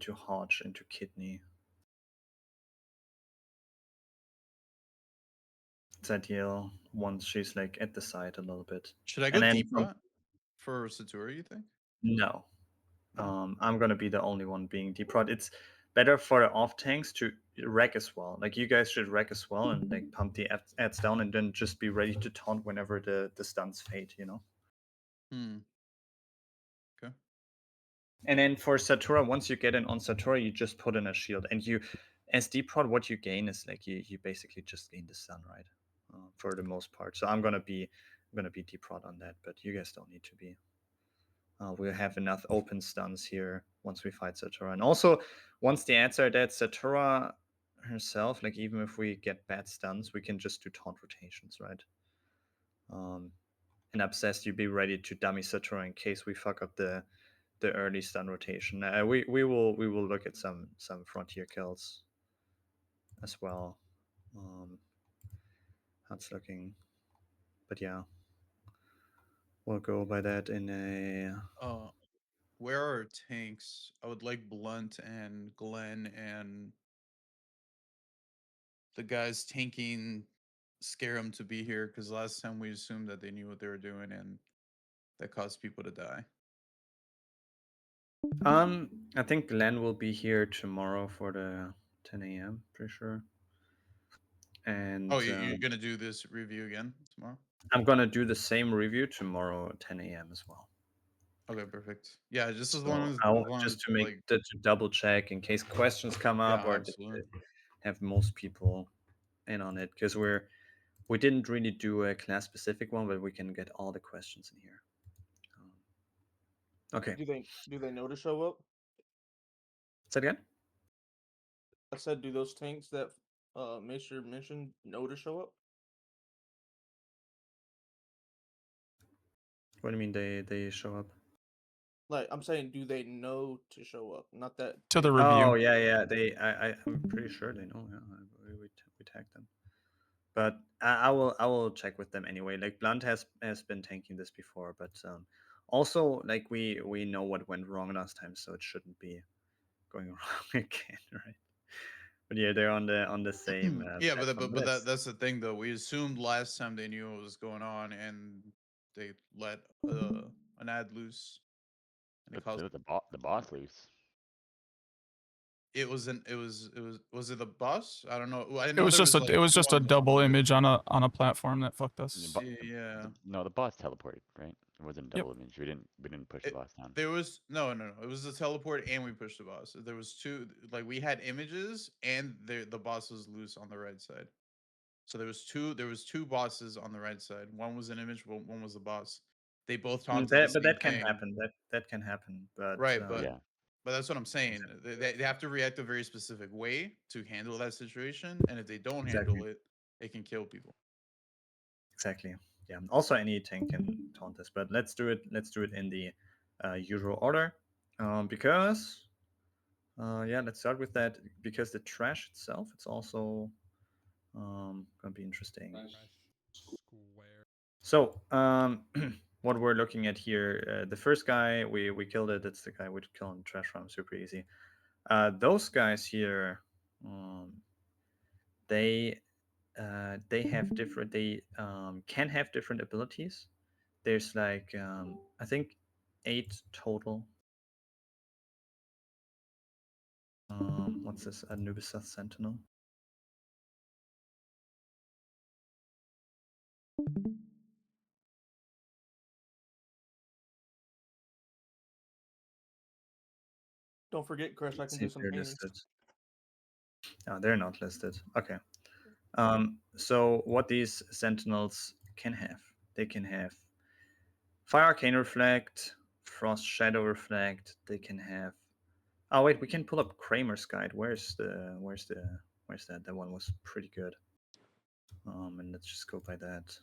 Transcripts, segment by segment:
into Hodge, into Kidney. It's ideal once she's like at the side a little bit. Should I And go then deep rot for Satori, you think? No. Oh. I'm gonna be the only one being deprod. It's better for the off tanks to wreck as well. Like you guys should wreck as well and like pump the ads down and then just be ready to taunt whenever the stuns fade, you know? Okay. And then for Satura, once you get in on Satura, you just put in a shield. And you, as deprod, what you gain is like you basically just gain the stun, right? For the most part. So I'm gonna be deprod on that, but you guys don't need to be. We'll have enough open stuns here once we fight Satura. And also, once the ads are dead, Satura herself, like even if we get bad stuns, we can just do taunt rotations, right? And Obsessed, you be ready to dummy Satura in case we fuck up the early stun rotation. We will look at some frontier kills as well. How it's looking, but yeah, we'll go by that in a. Where are tanks? I would like Blunt and Glenn and the guys tanking Scarum to be here because last time we assumed that they knew what they were doing and that caused people to die. I think Glenn will be here tomorrow for the 10 a.m. pretty sure. And you're gonna do this review again tomorrow? I'm gonna do the same review tomorrow at 10 a.m. as well. Okay, perfect. Yeah, just as So long as just to make like, to double check in case questions come up or have most people in on it because we didn't really do a class specific one, but we can get all the questions in here. Okay. Do they know to show up? Say it again. I said, do those tanks that Mr. mentioned know to show up? What do you mean they show up? Like I'm saying, do they know to show up? Not that to the review. Oh yeah. I'm pretty sure they know. Yeah, we tag them. But I will check with them anyway. Like Blunt has been tanking this before, but also like we know what went wrong last time, so it shouldn't be going wrong again, right? But yeah, they're on the same. yeah, but that's the thing though. We assumed last time they knew what was going on and they let an ad loose. And it caused the boss loose. It was it the boss? I don't know. I It know was just a double image on a platform that fucked us. Yeah. No, the boss teleported, right? It wasn't a double image. We didn't push the boss down. There was no. It was the teleport and we pushed the boss. There was two. Like we had images and the boss was loose on the right side. So there was two bosses on the right side. One was an image. One was the boss. They both taunted the same that can thing. happen. That can happen. But right, but that's what I'm saying. They have to react a very specific way to handle that situation, and if they don't handle it, it can kill people. Exactly. Yeah. Also, any tank can taunt this, but let's do it. Let's do it in the usual order, because yeah, let's start with that because the trash itself, it's also gonna be interesting. So what we're looking at here, the first guy we killed it. That's the guy we killed in trash farm, super easy. Those guys here, they have different. They can have different abilities. There's like I think 8 total. What's this? Anubis Sentinel. Don't forget, Chris, I can do some paintings. No, they're not listed. Okay. So what these sentinels can have, they can have Fire Arcane Reflect, Frost Shadow Reflect. They can have. Oh wait, we can pull up Kramer's Guide. Where's that? That one was pretty good. And let's just go by that.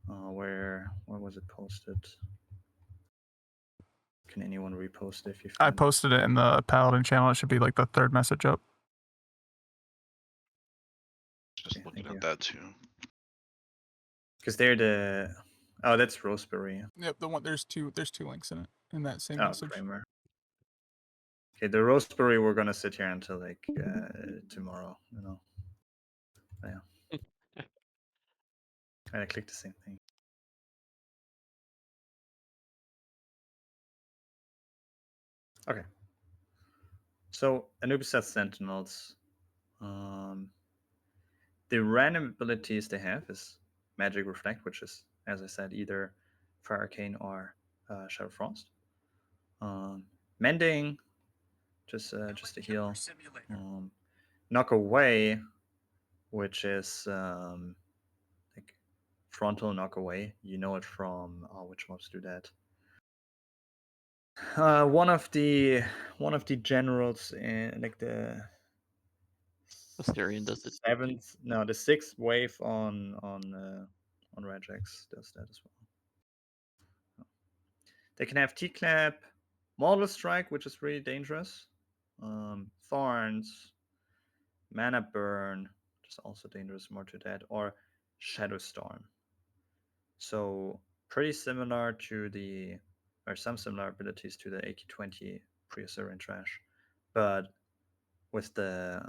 Where was it posted? Can anyone repost it if you I posted it in the Paladin channel. It should be like the third message up. Just looking at that too. Because they're the Oh, that's Roseberry. Yep, the one there's two links in it in that same Oh, message. Kramer. Okay, the Roseberry we're gonna sit here until like tomorrow, you know. Yeah. I clicked the same thing. Okay. So Anubis has Sentinels. The random abilities they have is Magic Reflect, which is, as I said, either Fire Arcane or Shadow Frost. Mending, just a heal. Knock Away, which is like frontal knock away. You know it from which mobs do that? One of the generals in like the Astarion does it. seventh, no, the sixth wave on Regex does that as well. They can have T-Clap, Mortal Strike, which is really dangerous. Thorns, Mana Burn, which is also dangerous, more to that, or Shadow Storm. So pretty similar to the, or some similar abilities to the AQ20 Pre-Assyrian Trash, but with the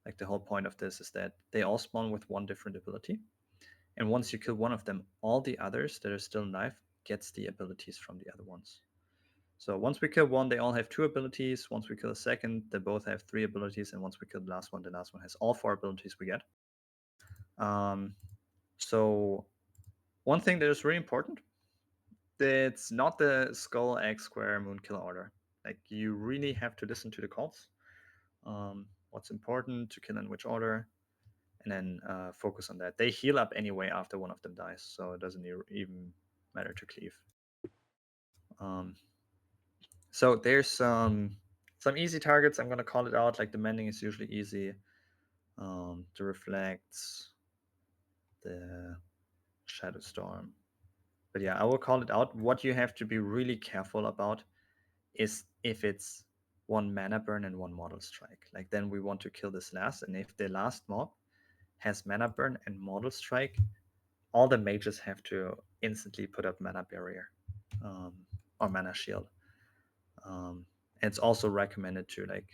like the whole point of this is that they all spawn with one different ability, and once you kill one of them, all the others that are still alive gets the abilities from the other ones. So once we kill one, they all have 2 abilities. Once we kill a second, they both have 3 abilities, and once we kill the last one has all 4 abilities we get. So one thing that is really important, it's not the skull, egg, square, moon, kill order. Like you really have to listen to the calls. What's important to kill in which order, and then focus on that. They heal up anyway after one of them dies, so it doesn't even matter to cleave. So there's some easy targets. I'm gonna call it out. Like the mending is usually easy. The reflects, the shadow storm. But yeah, I will call it out. What you have to be really careful about is if it's one mana burn and one mortal strike. Like then we want to kill this last, and if the last mob has mana burn and mortal strike, all the mages have to instantly put up mana barrier or mana shield. And it's also recommended to like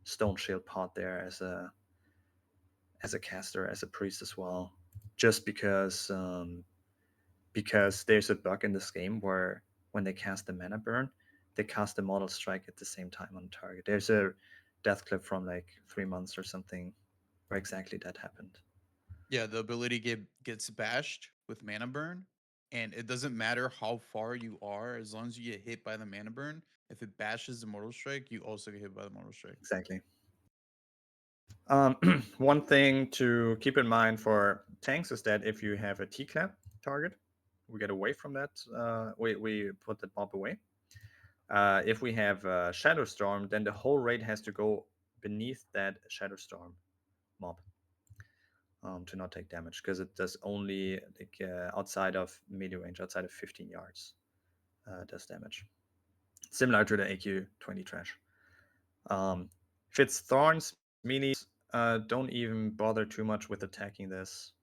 stone shield pot there as a caster, as a priest as well, just because there's a bug in this game where when they cast the mana burn, they cast the mortal strike at the same time on target. There's a death clip from like 3 months or something where exactly that happened. Yeah, the ability gets bashed with mana burn, and it doesn't matter how far you are, as long as you get hit by the mana burn. If it bashes the mortal strike, you also get hit by the mortal strike. Exactly. One thing to keep in mind for tanks is that if you have a T-clap target, we get away from that. We put the mob away. If we have Shadow Storm, then the whole raid has to go beneath that Shadow Storm mob to not take damage, because it does only like outside of melee range, outside of 15 yards, does damage. Similar to the AQ20 trash. If it's Thorns, meanies, don't even bother too much with attacking this.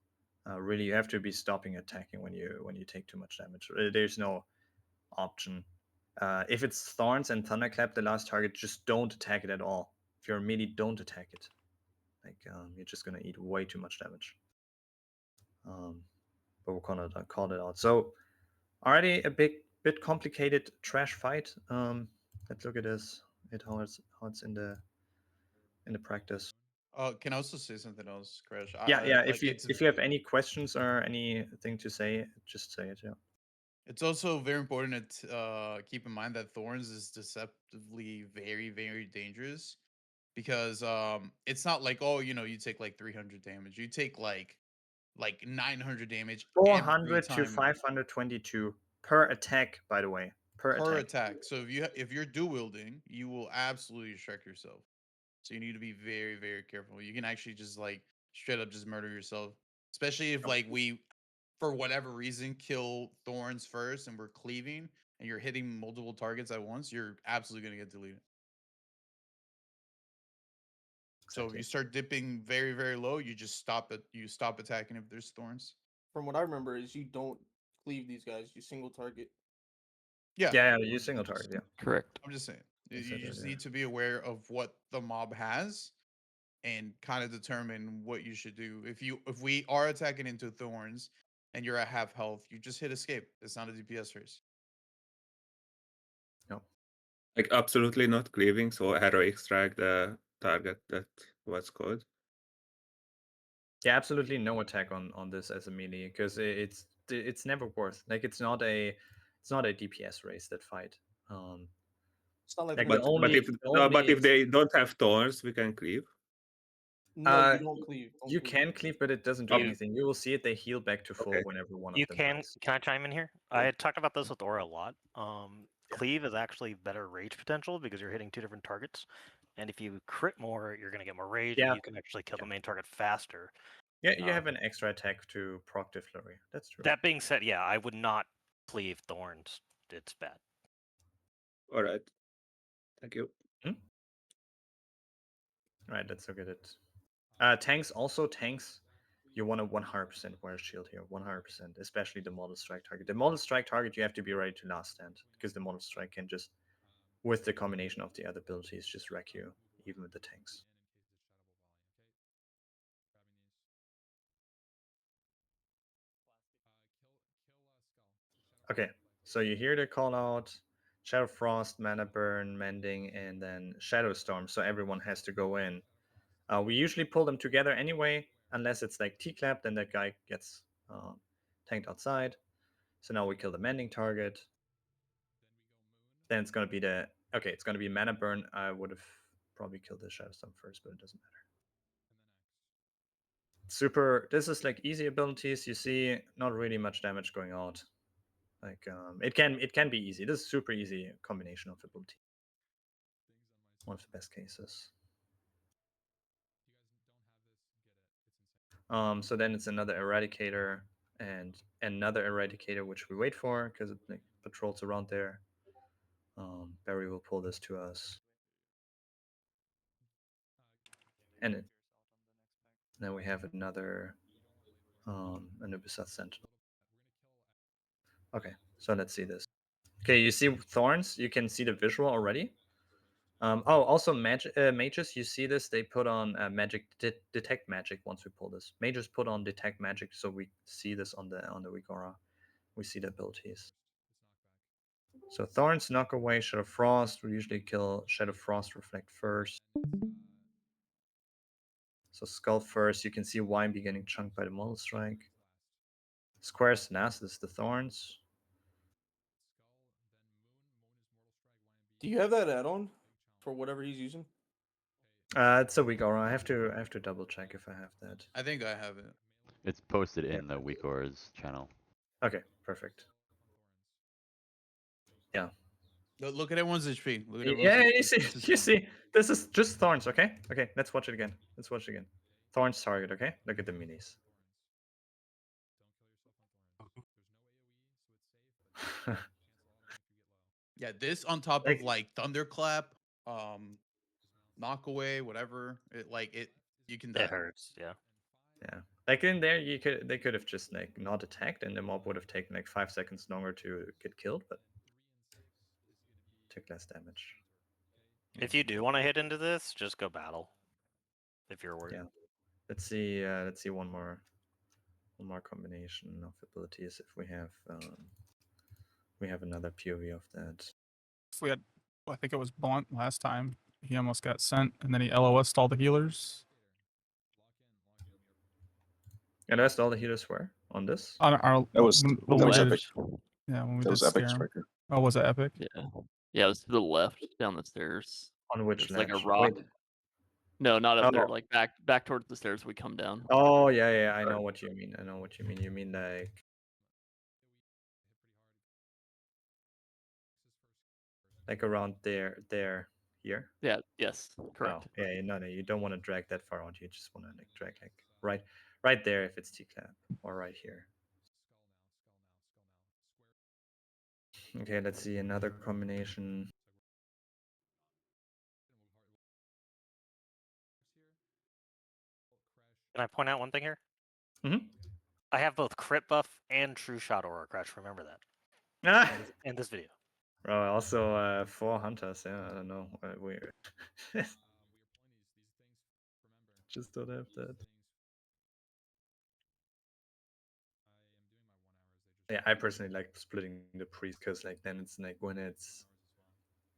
Really, you have to be stopping attacking when you take too much damage. There's no option. If it's Thorns and Thunderclap, the last target, just don't attack it at all. If you're a melee, don't attack it. Like you're just gonna eat way too much damage. But we're gonna call it out. So already a bit complicated trash fight. Let's look at this. How it's in the practice. Can I also say something else, Crash? Yeah. Like If you have any questions or anything to say, just say it. Yeah. it's also very important to keep in mind that Thorns is deceptively very, very dangerous, because it's not like, oh, you take like 300 damage. You take like 900 damage every 400 to time 522 per attack, by the way. Per per attack. attack. So if you're dual wielding, you will absolutely shrek yourself. So you need to be very, very careful. You can actually just like straight up just murder yourself, especially if like we, for whatever reason, kill Thorns first and we're cleaving and you're hitting multiple targets at once. You're absolutely gonna get deleted. So if Exactly. you start dipping very, very low, you just stop it. You stop attacking if there's Thorns. from what I remember, is you don't cleave these guys. You single target. Yeah, Yeah, you single target. Yeah. Correct. I'm just saying. Yes, You it is, just yeah. need to be aware of what the mob has, and kind of determine what you should do. If we are attacking into thorns, and you're at half health, you just hit escape. It's not a DPS race. No. Like absolutely not cleaving, so heroic strike the target that was called. Yeah, absolutely no attack on this as a melee because it's never worth. Like it's not a DPS race that fight. It's not like Like they're the gonna But only if the but only if they don't have thorns, we can cleave. No, Uh, you don't cleave. Don't you cleave. can cleave, but it doesn't do You- anything. You will see it; they heal back to full Okay. whenever one You of them can. dies. Can I chime in here? I had talked about this with Aura a lot. Yeah. Cleave is actually better rage potential because you're hitting 2 different targets, and if you crit more, you're gonna get more rage, Yeah. and you can actually kill the main target faster. Yeah, you Um, have an extra attack to proc the flurry. That's true. That being said, yeah, I would not cleave thorns. It's bad. All right. Thank you. Right, let's look at it. Tanks also tanks. You want to 100% wear a shield here, 100%, especially the model strike target. The model strike target, you have to be ready to last stand because the model strike can just, with the combination of the other abilities, just wreck you, even with the tanks. Okay, so you hear the call out Shadow Frost, Mana Burn, Mending, and then Shadow Storm. So everyone has to go in. We usually pull them together anyway, unless it's like T-Clap, then that guy gets tanked outside. So now we kill the Mending target. Then it's going to be it's going to be Mana Burn. I would have probably killed the Shadow Storm first, but it doesn't matter. This is like easy abilities. You see, not really much damage going out. Like it can be easy. This is super easy combination of ability. One of the best cases. So then it's another Eradicator and another Eradicator, which we wait for because it like, patrols around there. Barry will pull this to us. And then we have another Anubis Sentinel. Okay, so let's see this. Okay, you see Thorns, you can see the visual already. Also mages, you see this, they put on magic, detect magic once we pull this. Mages put on detect magic, so we see this on the weak aura. We see the abilities. So Thorns knock away Shadow Frost. We usually kill Shadow Frost Reflect first. So Skull first. You can see Wine beginning chunked by the Model Strike. Square's Nass is the Thorns. Do you have that add-on for whatever he's using? It's a weak aura. I have to double check if I have that. I think I have it. It's posted in the Weak Auras channel. Okay, perfect. Yeah. Look at everyone's HP. Look at Yeah, everyone's you HP. see, This is you fun. see. This is just Thorns, okay? Okay, let's watch it again. Let's watch it again. Thorns target, okay? Look at the minis. Yeah, this on top Like- of like Thunderclap, knock away, whatever. It you can die. It hurts. Yeah. Yeah, like in there, they could have just like not attacked, and the mob would have taken like 5 seconds longer to get killed, but took less damage. If you do want to hit into this, just go battle. If you're worried. Yeah. Let's see one more combination of abilities if we have another POV of that. If we had, I think it was Blunt last time. He almost got sent, and then he LOS'd all the healers. And that's all the healers were on this. On our, That was when the we did, left. yeah, when we That did was Epic scare 'em. Striker. Oh, was it Epic? Yeah. Yeah, it was to the left down the stairs. On which There's like a ledge? rock. Wait. No, not up there. Oh. Like back towards the stairs we come down. Oh yeah, I know what you mean. I know what you mean. You mean like around there, here. Yeah. Yes. Correct. Oh, yeah, no, you don't want to drag that far out. You just want to like drag like right there if it's T-clap, or right here. Okay, let's see another combination. Can I point out one thing here? Mm-hmm. I have both crit buff and true shot aura crash. Remember that Ah! in this video. Bro, also 4 hunters, yeah, I don't know. We just don't have that. Yeah, I personally like splitting the priest because like then it's like when it's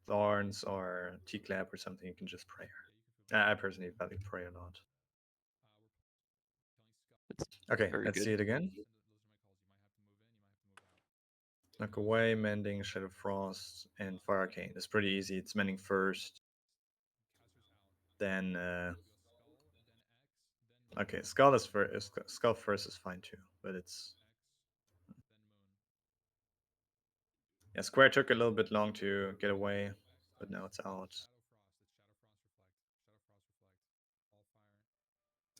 thorns or T-clap or something, you can just pray her. I personally value pray a lot. It's Okay, very let's good. see it again. Knock away, mending, shadow frost, and fire arcane. It's pretty easy. It's mending first, then okay, skull is first. Skull first is fine too, but it's yeah. Square took a little bit long to get away, but now it's out.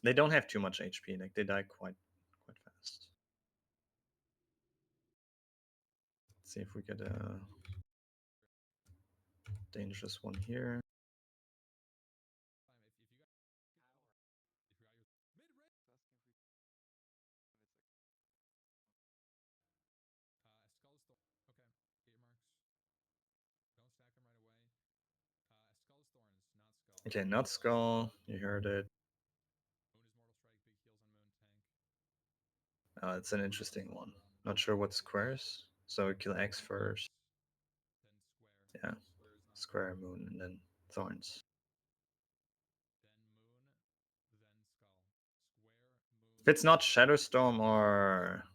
They don't have too much HP. Like they die quite fast. Let's see if we get a dangerous one here. Okay, not skull. You heard it. It's an interesting one. Not sure what squares. So kill X first. Yeah, square, moon, and then thorns. If it's not Shadowstorm or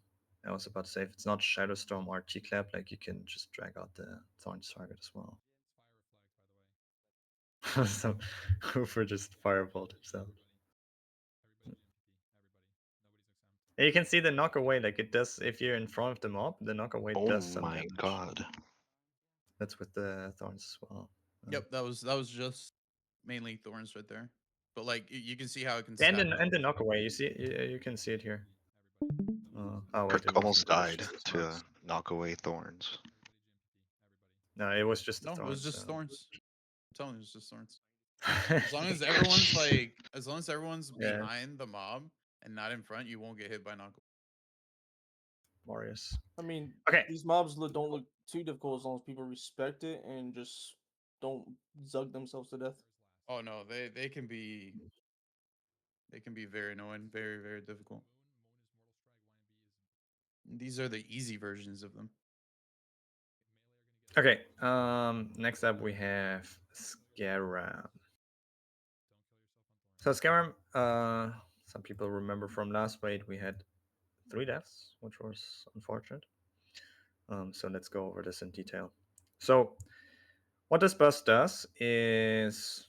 I was about to say if it's not Shadowstorm or T-clap, like you can just drag out the thorns target as well. So Hoover just firebolt himself. And you can see the knock away, like it does if you're in front of the mob, the knock away Oh does some my damage. god. That's with the thorns as well. Yep, that was just mainly thorns right there. But like you can see how it can And stack. the knock away, you see, you can see it here. Oh wait, it Almost wasn't. It was died just the to thorns. knock away thorns. No, it was just the No, it was thorns. just thorns. I'm telling you, it's just thorns. As long as everyone's as long as everyone's Yeah. behind the mob and not in front, you won't get hit by knock. Warriors. I mean, Okay. these mobs don't look too difficult as long as people respect it and just don't zug themselves to death. Oh no, they can be very annoying, very very difficult. These are the easy versions of them. Okay. Next up we have Scaram. So Scaram, some people remember from last raid we had 3 deaths, which was unfortunate. So let's go over this in detail. So what this boss does is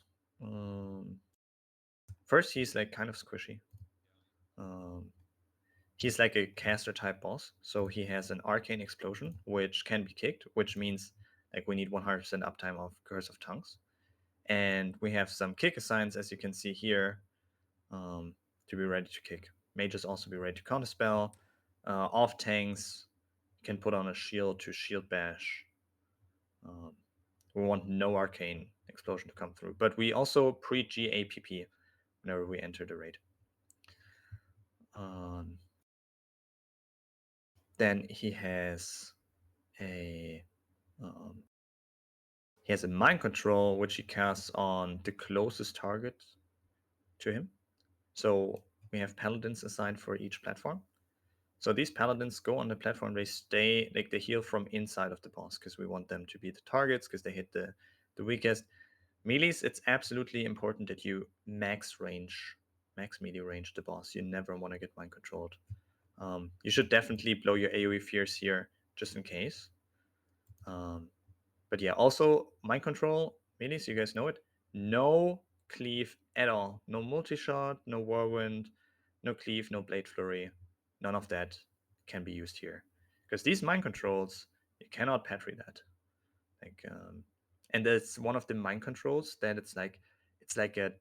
first he's like kind of squishy. He's like a caster type boss, so he has an arcane explosion which can be kicked, which means like we need 100% uptime of Curse of Tongues, and we have some kick assigns as you can see here to be ready to kick. Mages also be ready to counterspell. Off tanks can put on a shield to shield bash. We want no arcane explosion to come through, but we also pre-GAPP whenever we enter the raid. Then he has a mind control which he casts on the closest target to him. So we have paladins assigned for each platform. So these paladins go on the platform, they stay, like they heal from inside of the boss because we want them to be the targets because they hit the weakest. Melees, it's absolutely important that you max melee range the boss. You never want to get mind controlled. You should definitely blow your AoE fears here just in case. But yeah, also mind control, melees, you guys know it. No cleave at all. No multi-shot, no whirlwind, no cleave, no blade flurry. None of that can be used here. Because these mind controls, you cannot patry that. Like and that's one of the mind controls that it's like a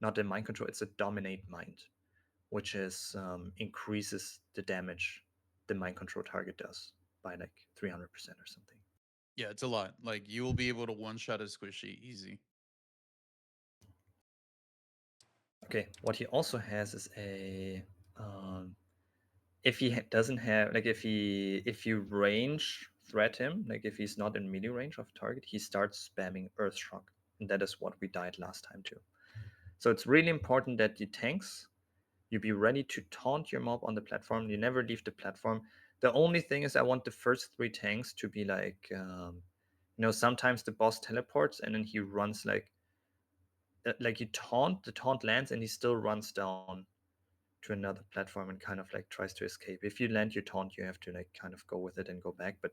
not a mind control, it's a dominate mind, which is increases the damage the mind control target does by like 300% or something. Yeah, it's a lot. Like you will be able to one shot a squishy easy. Okay, what he also has is if he doesn't have, like, if you range threat him, like if he's not in melee range of target, he starts spamming Earth Shock, and that is what we died last time too. So it's really important that the tanks, you be ready to taunt your mob on the platform. You never leave the platform. The only thing is I want the first 3 tanks to be like, sometimes the boss teleports and then he runs like you taunt, the taunt lands and he still runs down to another platform and kind of like tries to escape. If you land your taunt, you have to like kind of go with it and go back. But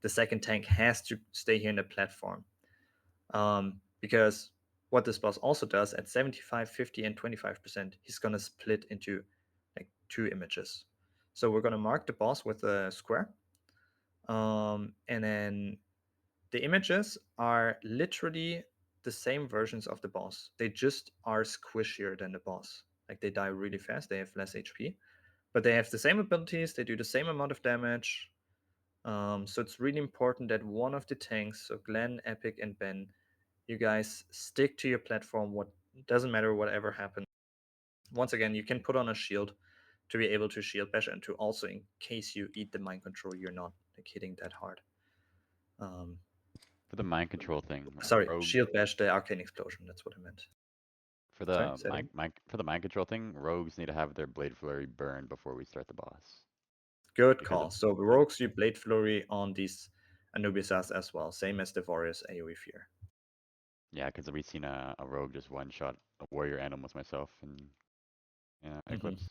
the second tank has to stay here in the platform. Because what this boss also does at 75, 50, and 25%, he's gonna split into like 2 images. So we're gonna mark the boss with a square. And then the images are literally the same versions of the boss. They just are squishier than the boss. Like they die really fast, they have less HP, but they have the same abilities, they do the same amount of damage. So it's really important that one of the tanks, so Glenn, Epic, and Ben, you guys stick to your platform. What doesn't matter whatever happens. Once again, you can put on a shield to be able to shield bash and to also, in case you eat the mind control, you're not like hitting that hard. For the mind control thing, Sorry, Rogue, shield bash the arcane explosion. That's what I meant. for Sorry, the say that again? for the mind control thing, rogues need to have their blade flurry burned before we start the boss. Good Because call. So rogues, you blade flurry on these Anubisas as well, same as the warriors AoE fear. yeah, because we've seen a rogue just one shot a warrior animals myself and Eclipse.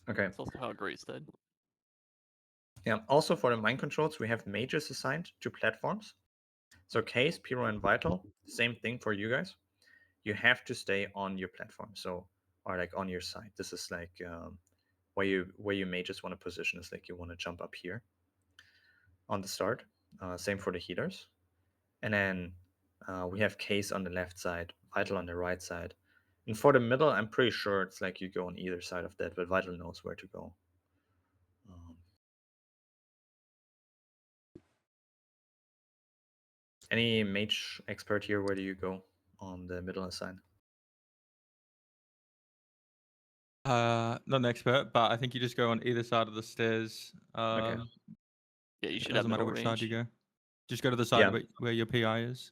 Okay. That's also how Grace died. Yeah. Also for the mind controls, we have mages assigned to platforms. So Case, Pyro, and Vital, same thing for you guys. You have to stay on your platform, so or like on your side. This is like where you mages want to position is like you want to jump up here on the start. Same for the healers, and then we have Case on the left side, Vital on the right side, and for the middle, I'm pretty sure it's like you go on either side of that, but Vital knows where to go. Any mage expert here? Where do you go on the middle assign? Not an expert, but I think you just go on either side of the stairs. Okay. Yeah, you It should have doesn't matter middle which range. side you go. Just go to the side Yeah. where your PI is.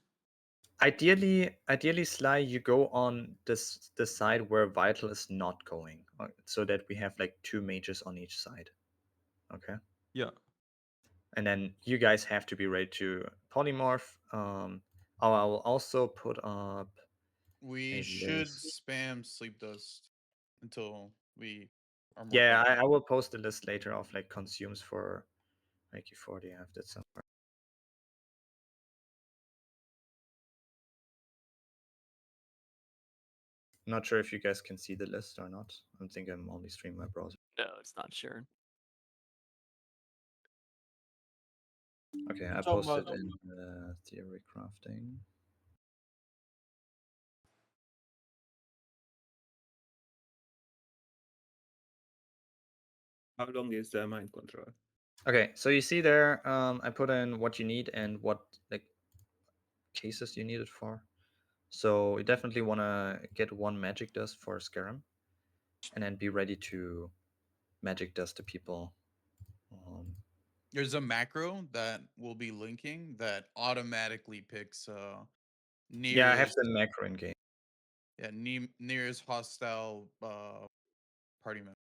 Ideally, Sly, you go on the side where Vital is not going, so that we have like 2 mages on each side. Okay. Yeah. And then you guys have to be ready to polymorph. I will also put up. We a should list. spam sleep dust until we are more. Yeah, I will post a list later of like consumes for AQ40. I have that somewhere. Not sure if you guys can see the list or not. I think I'm only streaming my browser. No, it's not sharing. Okay, I talking about posted in theory crafting. How long is the mind control? Okay, so you see there, I put in what you need and what like cases you need it for. So you definitely want to get 1 magic dust for Scarum, and then be ready to magic dust the people. There's a macro that we'll be linking that automatically picks nearest. Yeah, I have the macro in game. Yeah, nearest hostile party member.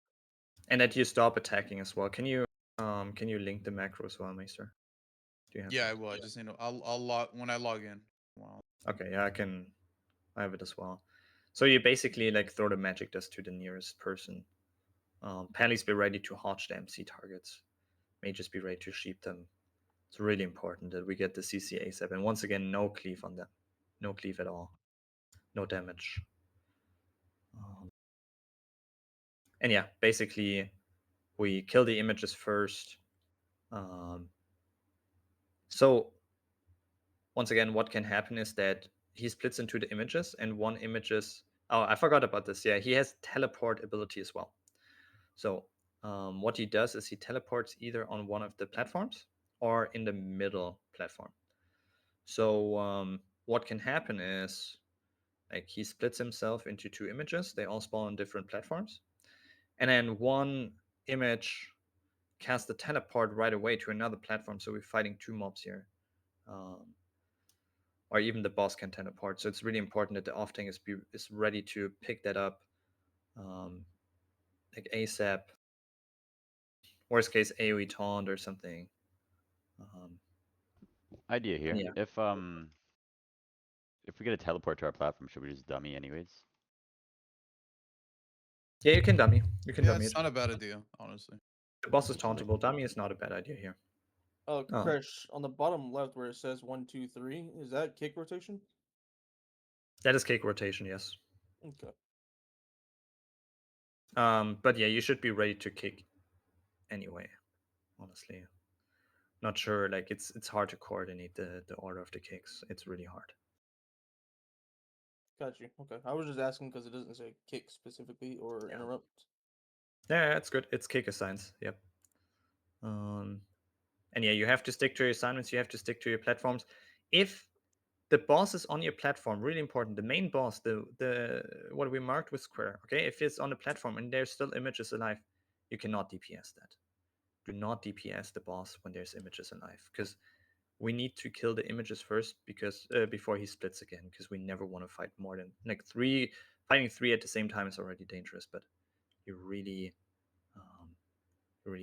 And that you stop attacking as well. Can you link the macro as well, Maester? Do you have Yeah, that? I will. I just I'll log when I log in. Wow. Okay, yeah, I have it as well. So you basically like throw the magic dust to the nearest person. Pallies be ready to hodge the MC targets. Mages be ready to sheep them. It's really important that we get the CC ASAP. And once again, no cleave on them. No cleave at all. No damage. And yeah, basically, we kill the images first. So once again, what can happen is that he splits into the images, and one images. Oh, I forgot about this. Yeah, he has teleport ability as well. So what he does is he teleports either on one of the platforms or in the middle platform. So what can happen is like he splits himself into 2 images. They all spawn on different platforms, and then one image, cast the teleport right away to another platform. So we're fighting 2 mobs here. Or even the boss can teleport. So it's really important that the off tank is ready to pick that up, like ASAP. Worst case, AoE taunt or something. Idea here. Yeah. If we get a teleport to our platform, should we just dummy anyways? Yeah, you can dummy. You can Yeah, dummy it's it. not a bad idea, honestly. The boss is tauntable. Dummy is not a bad idea here. Oh. Crash, on the bottom left where it says 1, 2, 3, is that kick rotation? That is cake rotation, yes. Okay. But yeah, you should be ready to kick anyway. Honestly, not sure. Like it's hard to coordinate the order of the kicks. It's really hard. Got you. Okay. I was just asking because it doesn't say kick specifically or interrupt. Yeah, it's good. It's kick assigns. Yep. And yeah, you have to stick to your assignments. You have to stick to your platforms. If the boss is on your platform, really important. The main boss, the what we marked with square. Okay, if it's on the platform and there's still images alive, you cannot DPS that. Do not DPS the boss when there's images alive, because we need to kill the images first, because before he splits again, because we never want to fight more than like 3. Fighting 3 at the same time is already dangerous, but you really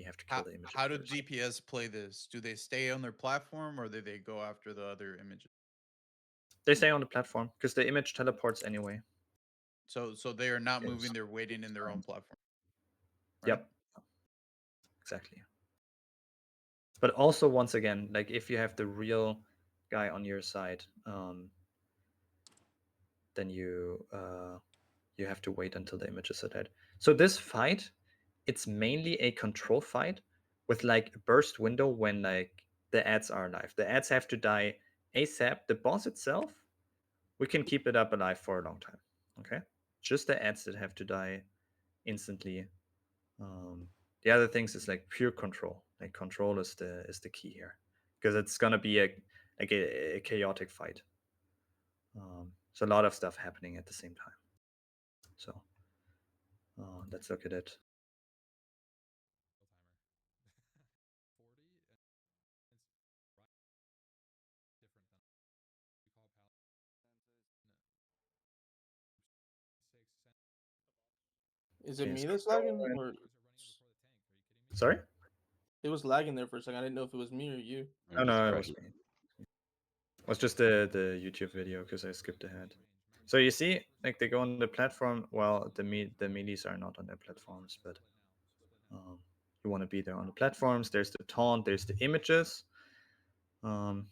have to kill the images How do first. DPS play this? Do they stay on their platform or do they go after the other images? They stay on the platform because the image teleports anyway. So they are not Yes. moving, they're waiting in their own platform. Right? Yep. Exactly. But also, once again, like if you have the real guy on your side, then you have to wait until the images are dead. So this fight, it's mainly a control fight with like a burst window when like the ads are alive. The ads have to die ASAP. The boss itself, we can keep it up alive for a long time. Okay, just the ads that have to die instantly. The other things is like pure control. Like control is the key here, because it's gonna be a chaotic fight. So a lot of stuff happening at the same time. So let's look at it. Is it Okay, me so that's lagging? Or sorry? it was lagging there for a second. I didn't know if it was me or you. Or Oh just no, it crush was it? me. It was just the YouTube video because I skipped ahead. So you see, like they go on the platform. Well, the melees are not on their platforms, but you want to be there on the platforms. There's the taunt. There's the images. You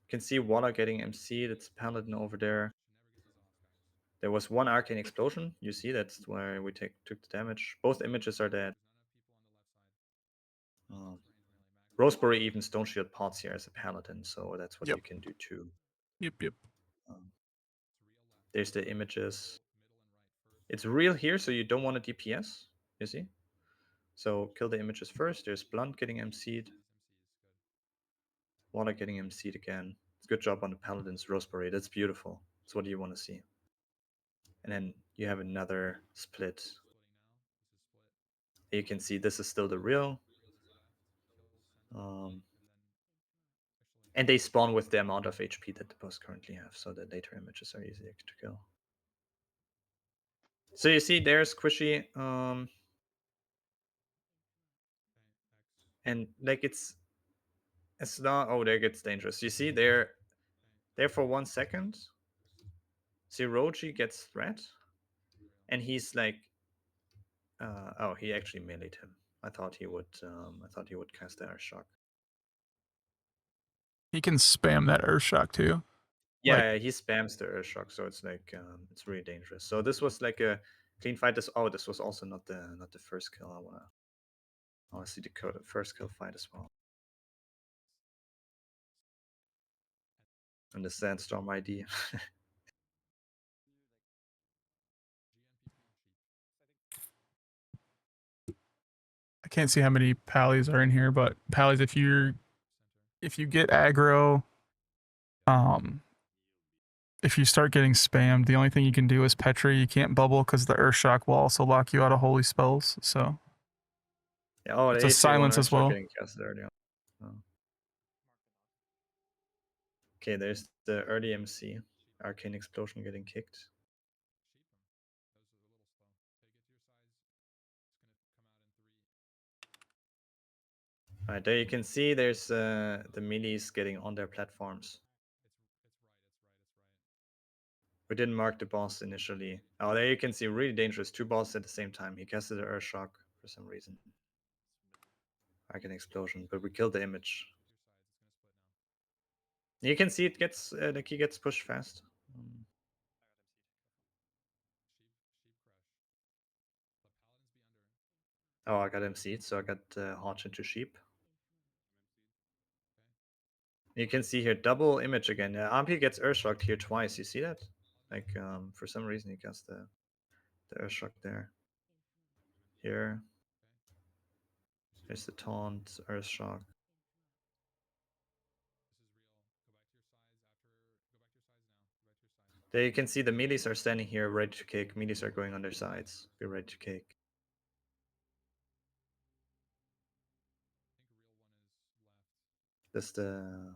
can see Waller getting MC. That's Paladin over there. There was one arcane explosion. You see, that's where we took the damage. Both images are dead. Roseberry even Stone Shield pots here as a Paladin, so that's what Yep. you can do too. Yep. There's the images. It's real here, so you don't want to DPS, you see? So kill the images first. There's Blunt getting MC'd. Water getting MC'd again. It's a good job on the Paladin's Roseberry. That's beautiful. That's what you want to see. And then you have another split. You can see this is still the real. And they spawn with the amount of HP that the boss currently have, so the later images are easier to kill. So you see, there's Squishy, and like it's not. Oh, there gets dangerous. You see, there for 1 second. See, Roji gets threat, and he's like, oh, he actually meleeed him. I thought he would. I thought he would cast the Air Shock. He can spam that Earth Shock too. Yeah, he spams the Air Shock, so it's like it's really dangerous. So this was like a clean fight. This was also not the first kill. I wanna see the first kill fight as well. And the Sandstorm ID. I can't see how many pallies are in here, but pallies, if you get aggro, if you start getting spammed, the only thing you can do is Petra. You can't bubble because the Earth Shock will also lock you out of holy spells. So Yeah, oh, It's the a AT1 silence as Earthshock well. getting casted early on. Oh. Okay, there's the early MC. Arcane Explosion getting kicked. Alright, there you can see there's the melees getting on their platforms. We didn't mark the boss initially. Oh, there you can see really dangerous. 2 bosses at the same time. He casted the Earthshock for some reason. Arcane Explosion, but we killed the image. You can see it gets like he gets pushed fast. Oh, I got MC'd, so I got Hodge into Sheep. You can see here double image again. Yeah, Ampi gets Earthshocked here twice. You see that? Like for some reason he gets the Earthshock there. Here. There's the taunt, Earthshock. There you can see the melees are standing here ready to kick. Melees are going on their sides. Be ready to kick. This the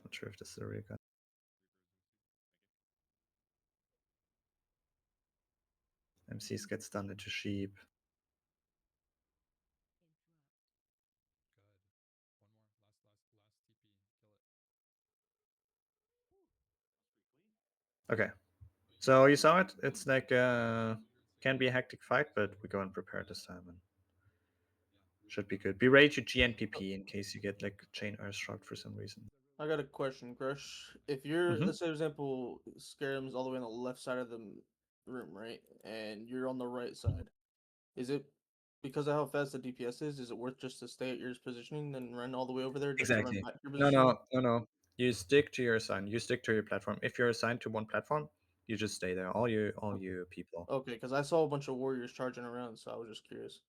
not sure if this is the real guy. MCs get stunned into Sheep. Okay. So you saw it? It's like can be a hectic fight, but we go and prepare this time and should be good. Be ready to GNPP in case you get like chain Earthshock for some reason. I got a question, Crush. If you're, Mhm. let's say, for example, Scaram's all the way on the left side of the room, right, and you're on the right side, is it because of how fast the DPS is it worth just to stay at your positioning and run all the way over there just to run Exactly. back your No, positioning? no. You stick to your assign. You stick to your platform. If you're assigned to one platform, you just stay there. All you people. Okay, because I saw a bunch of warriors charging around, so I was just curious.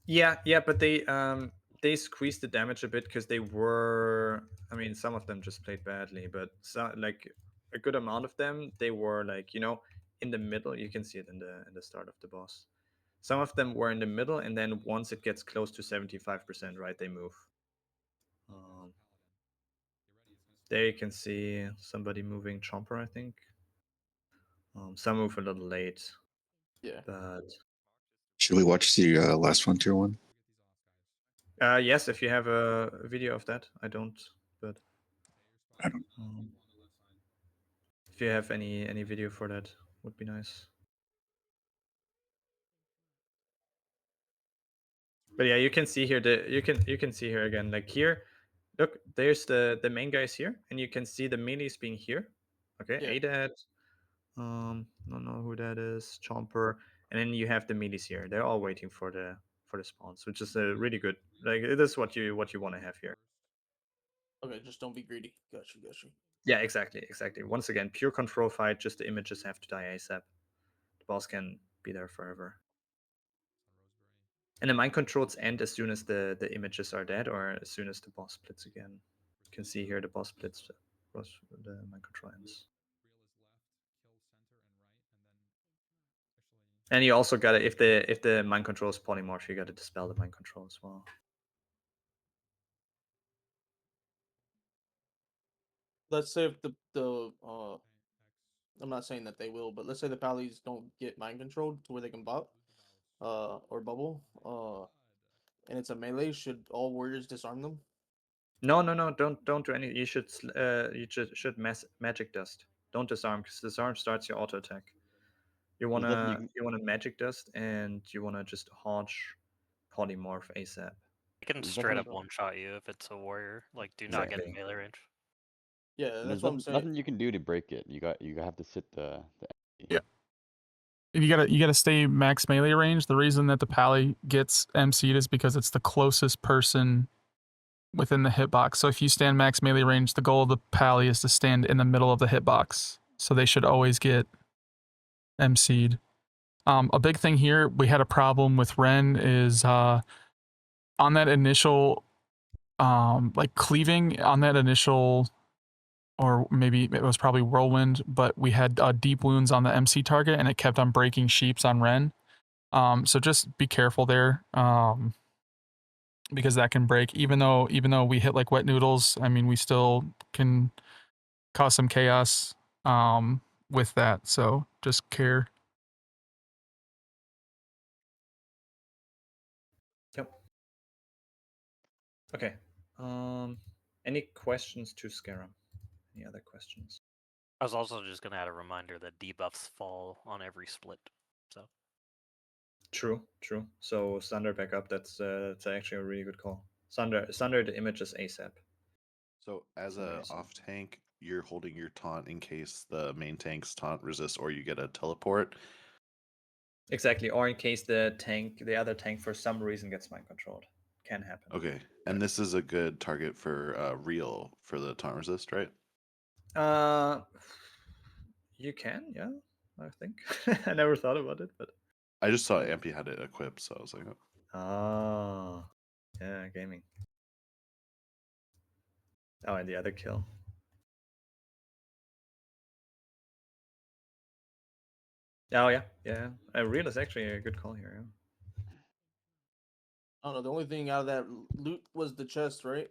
Yeah, but they squeezed the damage a bit because they were. I mean, some of them just played badly, but like a good amount of them, they were like in the middle. You can see it in the start of the boss. Some of them were in the middle, and then once it gets close to 75%, right, they move. There you can see somebody moving Chomper, I think. Some move a little late. Yeah. But should we watch the last one, tier 1? yes, if you have a video of that. I don't, but I don't. If you have any video for that, would be nice. But yeah, you can see here you can see here again, like here. Look, there's the main guys here, and you can see the melees being here. Okay, Yeah. ADAT. Don't know who that is. Chomper, and then you have the melees here. They're all waiting for the spawns, which is a really good. Like this is what you want to have here. Okay, just don't be greedy. Got you. Yeah, exactly. Once again, pure control fight. Just the images have to die ASAP. The boss can be there forever. And the mind controls end as soon as the images are dead, or as soon as the boss splits again. You can see here the boss splits. The mind control ends. And you also gotta if the mind control is polymorph, you gotta dispel the mind control as well. Let's say if the I'm not saying that they will, but let's say the Pallies don't get mind controlled to where they can bop, or bubble, and it's a melee. Should all warriors disarm them? No, don't do any. You should magic dust. Don't disarm, because disarm starts your auto attack. You There's nothing wanna magic dust, and you wanna just hodge polymorph ASAP. It can There's straight up nothing- one shot you if it's a warrior. Like, do not get in Exactly. melee range. Yeah, There's that's what I'm saying. nothing you can do to break it. You have to sit the Yeah. You gotta stay max melee range. The reason that the pally gets MC'd is because it's the closest person within the hitbox. So if you stand max melee range, the goal of the pally is to stand in the middle of the hitbox. So they should always get MC'd. A big thing here, we had a problem with Ren is on that initial like cleaving on that initial, or maybe it was probably Whirlwind, but we had deep wounds on the MC target and it kept on breaking sheeps on Ren. So just be careful there. because that can break. Even though we hit like wet noodles, I mean, we still can cause some chaos with that. So just care. Yep. Okay. Any questions to Scarum? Any other questions? I was also just gonna add a reminder that debuffs fall on every split. So True. So Sunder back up. That's actually a really good call. Sunder the image is ASAP. So as Sunder a ASAP. off tank, you're holding your taunt in case the main tank's taunt resists or you get a teleport. Exactly, or in case the other tank for some reason gets mind controlled. Can happen. Okay, and this is a good target for real for the taunt resist, right? You can, yeah. I think I never thought about it, but I just saw Ampy had it equipped, so I was like, ah, yeah, gaming. Oh, and the other kill. Oh yeah. Real is actually a good call here. I don't know. The only thing out of that loot was the chest, right?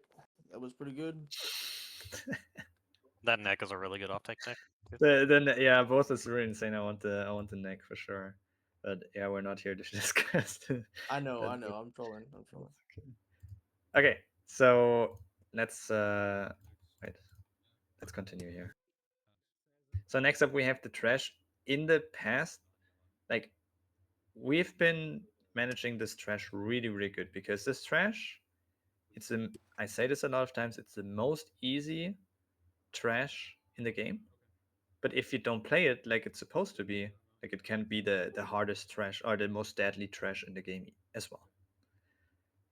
That was pretty good. that neck is a really good off tank neck. Yeah, both is really insane. I want the neck for sure, but yeah, we're not here to discuss. I know. that. I'm trolling. Okay, so let's wait. Let's continue here. So next up, we have the trash. In the past, like we've been managing this trash really good because this trash, I say this a lot of times, it's the most easy trash in the game. But if you don't play it like it's supposed to be, like it can be the hardest trash or the most deadly trash in the game as well.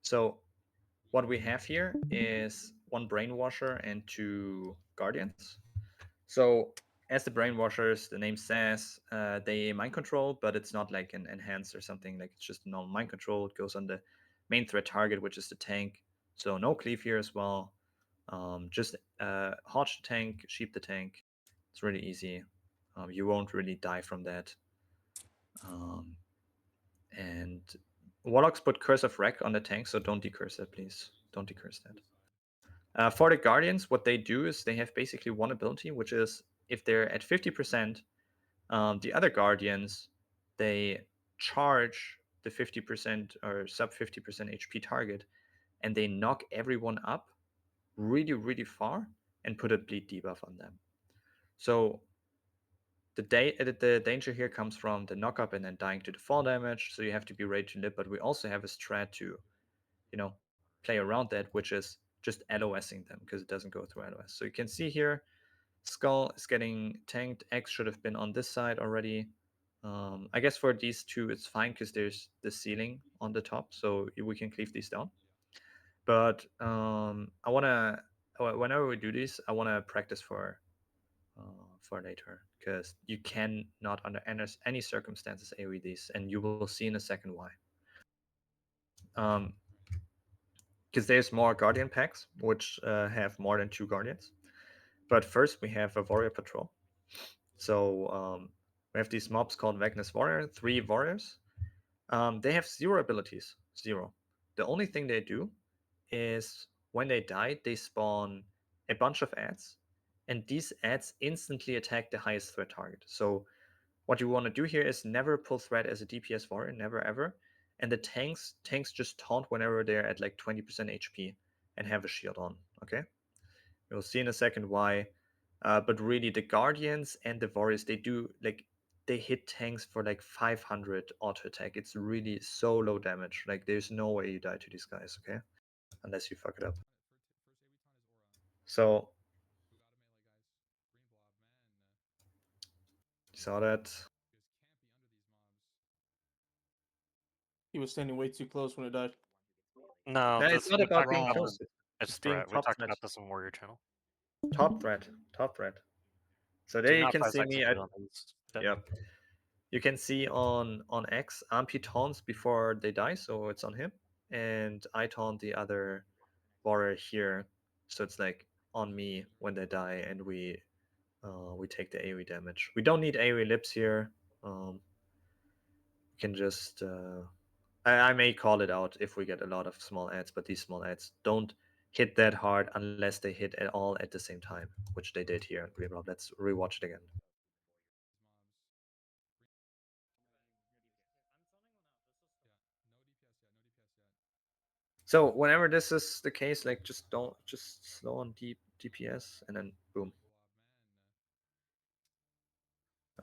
So what we have here is one brainwasher and two guardians. So as the brainwashers, the name says, they mind control, but it's not like an enhance or something. Like it's just normal mind control. It goes on the main threat target, which is the tank. So no cleave here as well. Just hodge the tank, sheep the tank. It's really easy. You won't really die from that. And Warlocks put Curse of Wreck on the tank, so don't decurse that, please. Don't decurse that. For the Guardians, what they do is they have basically one ability, which is if they're at 50%, the other Guardians, they charge the 50% or sub 50% HP target, and they knock everyone up really far and put a bleed debuff on them. So the danger here comes from the knock up and then dying to the fall damage. So you have to be ready to live. But we also have a strat to, play around that, which is just LOSing them because it doesn't go through LOS. So you can see here, Skull is getting tanked. X should have been on this side already. I guess for these two, it's fine because there's the ceiling on the top, so we can cleave these down. But I want to, whenever we do this, I want to practice for later because you can not under any circumstances AoE these, and you will see in a second why. Because there's more Guardian packs which have more than 2 Guardians. But first we have a Warrior Patrol. So we have these mobs called Vagnus Warrior, 3 warriors. They have 0 abilities, 0. The only thing they do is when they die, they spawn a bunch of ads, and these ads instantly attack the highest threat target. So what you want to do here is never pull threat as a DPS warrior, never ever. And the tanks just taunt whenever they're at like 20% HP and have a shield on. Okay, you'll see in a second why. But really, the guardians and the warriors, they hit tanks for like 500 auto attack. It's really so low damage. Like there's no way you die to these guys. Okay, unless you fuck it up. So you saw that. He was standing way too close when it died. No, It's this, not we about talked being about close. this. It's It's being threat. We top talked threat. about this in Warrior Channel. Top threat. So Do there you not can press see me. execute on these. Yep. You can see on X, Ampi taunts before they die, so it's on him, and I taunt the other warrior here, so it's like on me when they die, and we take the AoE damage. We don't need AoE lips here. We can just I may call it out if we get a lot of small ads, but these small ads don't hit that hard unless they hit at all at the same time, which they did here in Green Rob. Let's rewatch it again. So whenever this is the case, like just slow on deep DPS and then boom.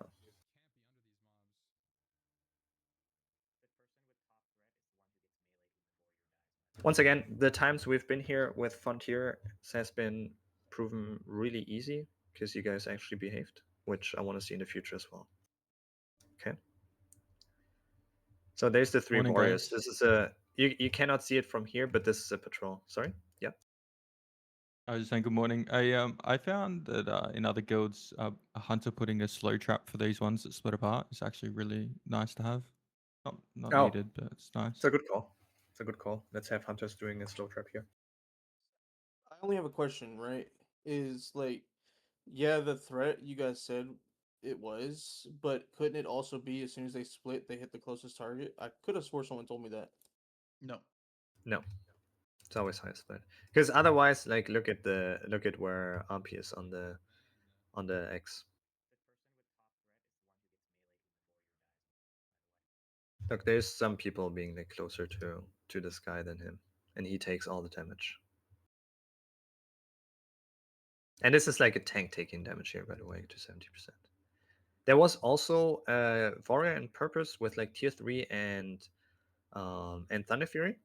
Oh. Once again, the times we've been here with Frontier has been proven really easy because you guys actually behaved, which I want to see in the future as well. Okay. So there's the three Morning, warriors. guys. This is a you cannot see it from here, but this is a patrol. Sorry. Yeah. I was just saying good morning. I found that in other guilds, a hunter putting a slow trap for these ones that split apart is actually really nice to have. Not Oh. needed, but it's nice. It's a good call. It's a good call. Let's have hunters doing a slow trap here. I only have a question, right? Is like, yeah, the threat you guys said it was, but couldn't it also be as soon as they split, they hit the closest target? I could have swore someone told me that. No. No. It's always high split. Because otherwise, like look at where RP is on the X. Look, there's some people being like closer to this guy than him, and he takes all the damage. And this is like a tank taking damage here, by the way, to 70%. There was also a warrior in purpose with like tier 3 and Thunder Fury,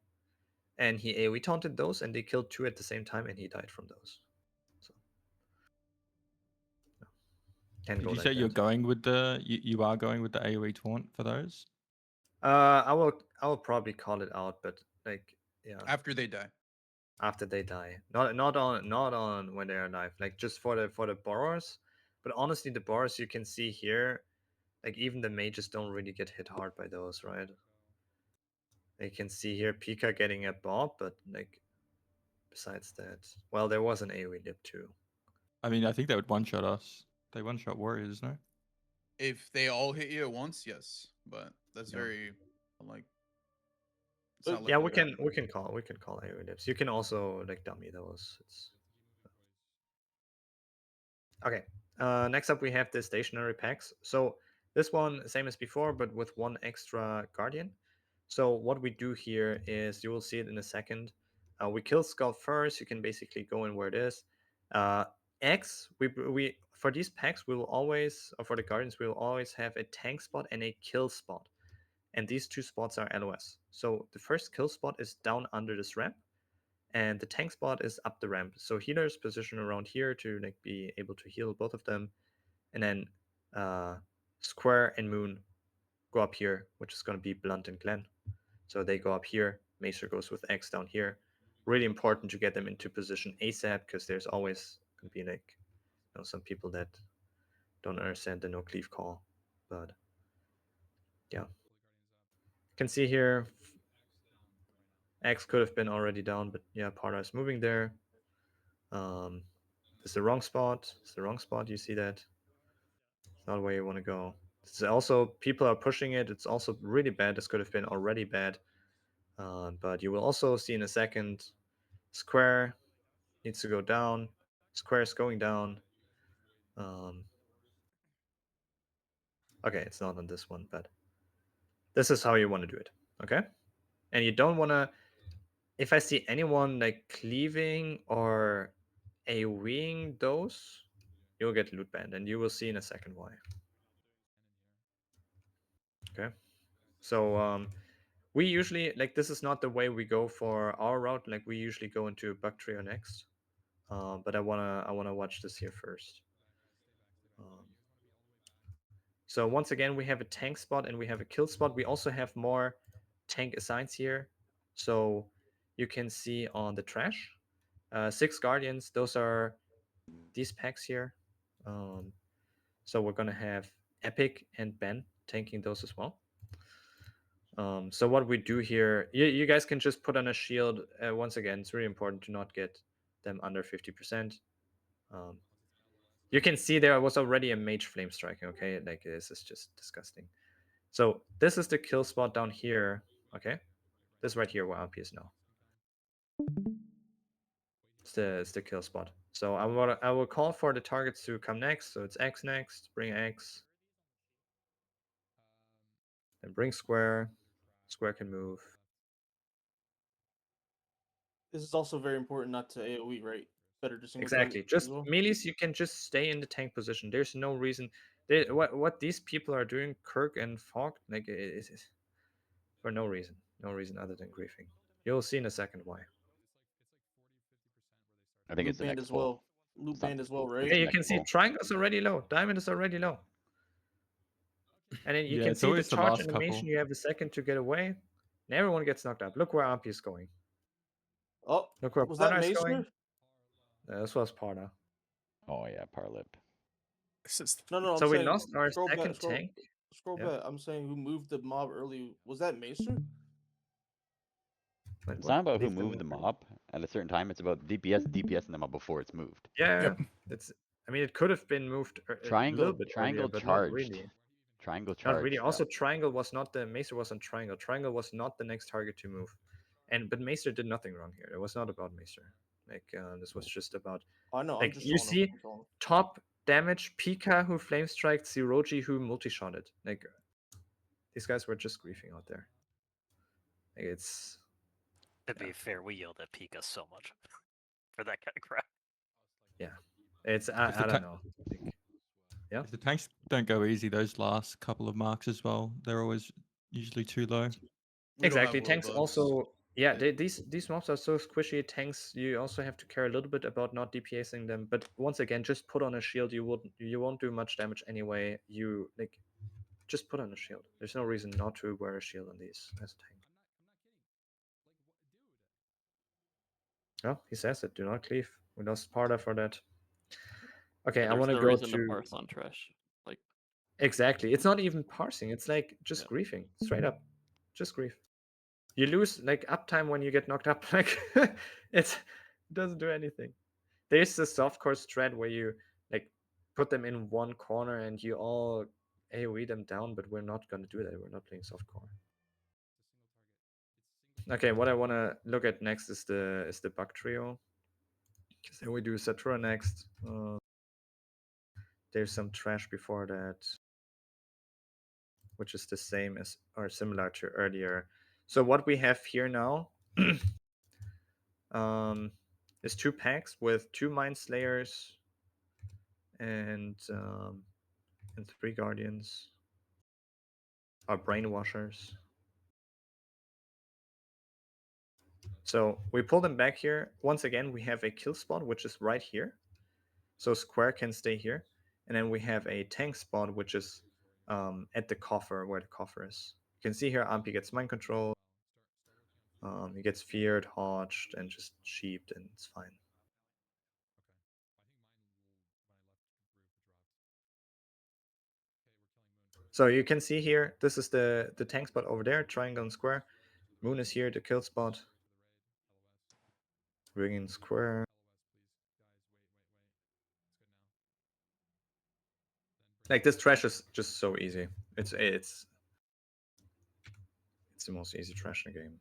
and he AoE taunted those, and they killed 2 at the same time, and he died from those. So can Did go you like say you're that. going with you are going with the AoE taunt for those? I will probably call it out, but like yeah, After they die. after they die, not on when they are alive, like just for the borrowers. But honestly, the borrowers you can see here, like even the mages don't really get hit hard by those, right? You can see here Pika getting a bob, but like besides that, well, there was an AoE lip too. I mean, I think they would one shot us. They one shot warriors, no? If they all hit you at once, yes, but that's Yeah. very like. It's But not Yeah, likely we to happen. can call AoE lips. You can also like dummy those. It's okay. Next up we have the stationary packs. So this one same as before, but with one extra guardian. So what we do here is you will see it in a second. We kill skull first. You can basically go in where it is. X we for these packs we will always, or for the guardians we will always have a tank spot and a kill spot, and these two spots are LOS. So the first kill spot is down under this ramp, and the tank spot is up the ramp. So healers position around here to like be able to heal both of them, and then Square and Moon go up here, which is going to be Blunt and Glenn. So they go up here. Macer goes with X down here. Really important to get them into position ASAP, because there's always going to be like some people that don't understand the no cleave call. But yeah, you can see here X could have been already down, but yeah, Parda is moving there. It's the wrong spot. It's the wrong spot. You see that? It's not where you want to go. It's also, people are pushing it. It's also really bad. This could have been already bad. But you will also see in a second, Square needs to go down. Square is going down. Okay, it's not on this one, but this is how you want to do it. Okay? And you don't want to, if I see anyone like cleaving or AoEing those, you'll get loot banned, and you will see in a second why. Okay? So we usually, like, this is not the way we go for our route. Like, we usually go into bug trio next. But I wanna watch this here first. So once again, we have a tank spot and we have a kill spot. We also have more tank assigns here. So you can see on the trash, 6 guardians. Those are these packs here. So we're gonna have Epic and Ben tanking those as well. So what we do here, you guys can just put on a shield. Once again, it's really important to not get them under 50%. You can see there was already a mage flame striking. Okay, like this is just disgusting. So this is the kill spot down here. Okay, this right here where RP is now. It's the kill spot. So I will call for the targets to come next. So it's X next. Bring X. Then bring square. Square can move. This is also very important not to AoE, right? Better to single Exactly. target as Just well. melees, you can just stay in the tank position. There's no reason. What these people are doing, Kirk and Fogg, like is for no reason. No reason other than griefing. You'll see in a second why. I think Loot it's the band next as pull. well. Loot It's not- band as well, it's right? the Okay, you next can see pull. triangle's already low. Diamond is already low. And then you Yeah, can it's see the always the charge last animation. couple. You have a second to get away. And everyone gets knocked up. Look where RP is going. Oh, Look where was that Parna is going. Maester? This was Parna. Oh yeah, Parlip. This is No, I'm So we saying lost our scroll back, second tank. scroll Yeah. back. I'm saying who moved the mob early. Was that Maester? Wait, It's what? not about who Leave them moved the open. mob at a certain time. It's about DPS in the mob before it's moved. Yeah, Yep. it's. I mean, it could have been moved a little bit earlier, Triangle but not charged. really. Triangle Not really. charged. Also, Triangle was not the Maester was on Triangle. Triangle was not the next target to move, but Maester did nothing wrong here. It was not about Maester. Like this was just about I know. I'm like just you trolling him. see I'm trolling him. top damage Pika who flame striked, Ziroji who multi-shotted. Like these guys were just griefing out there. Like it's To be fair, we yelled at Pika so much for that kind of crap. yeah. It's If the I ta- don't know. Like, yeah. If the tanks don't go easy, those last couple of marks as well, they're always usually too low. We don't have Exactly. low Tanks bugs. also, yeah, these mobs are so squishy. Tanks, you also have to care a little bit about not DPSing them. But once again, just put on a shield. You won't do much damage anyway. You like, just put on a shield. There's no reason not to wear a shield on these as a tank. Oh, he says it. Do not cleave. We lost Sparta for that. Okay, Yeah, I there's want to no go reason to to parse on trash. Like, exactly. It's not even parsing. It's like just Yeah. griefing straight up. Just grief. You lose like uptime when you get knocked up. Like it doesn't do anything. There's the softcore strat where you like put them in one corner and you all AoE them down, but we're not gonna do that. We're not playing softcore. Okay, what I want to look at next is the bug trio. Because then we do Satura next. There's some trash before that, which is the same as or similar to earlier. So what we have here now is 2 packs with 2 Mind Slayers and 3 Guardians. Are Brainwashers. So we pull them back here. Once again, we have a kill spot, which is right here. So Square can stay here. And then we have a tank spot, which is at the coffer, where the coffer is. You can see here, Ampi gets mind control. He gets feared, hodged, and just sheeped, and it's fine. So you can see here, this is the tank spot over there, triangle and square. Moon is here, the kill spot. Ring in square. Like this trash is just so easy. It's the most easy trash in the game.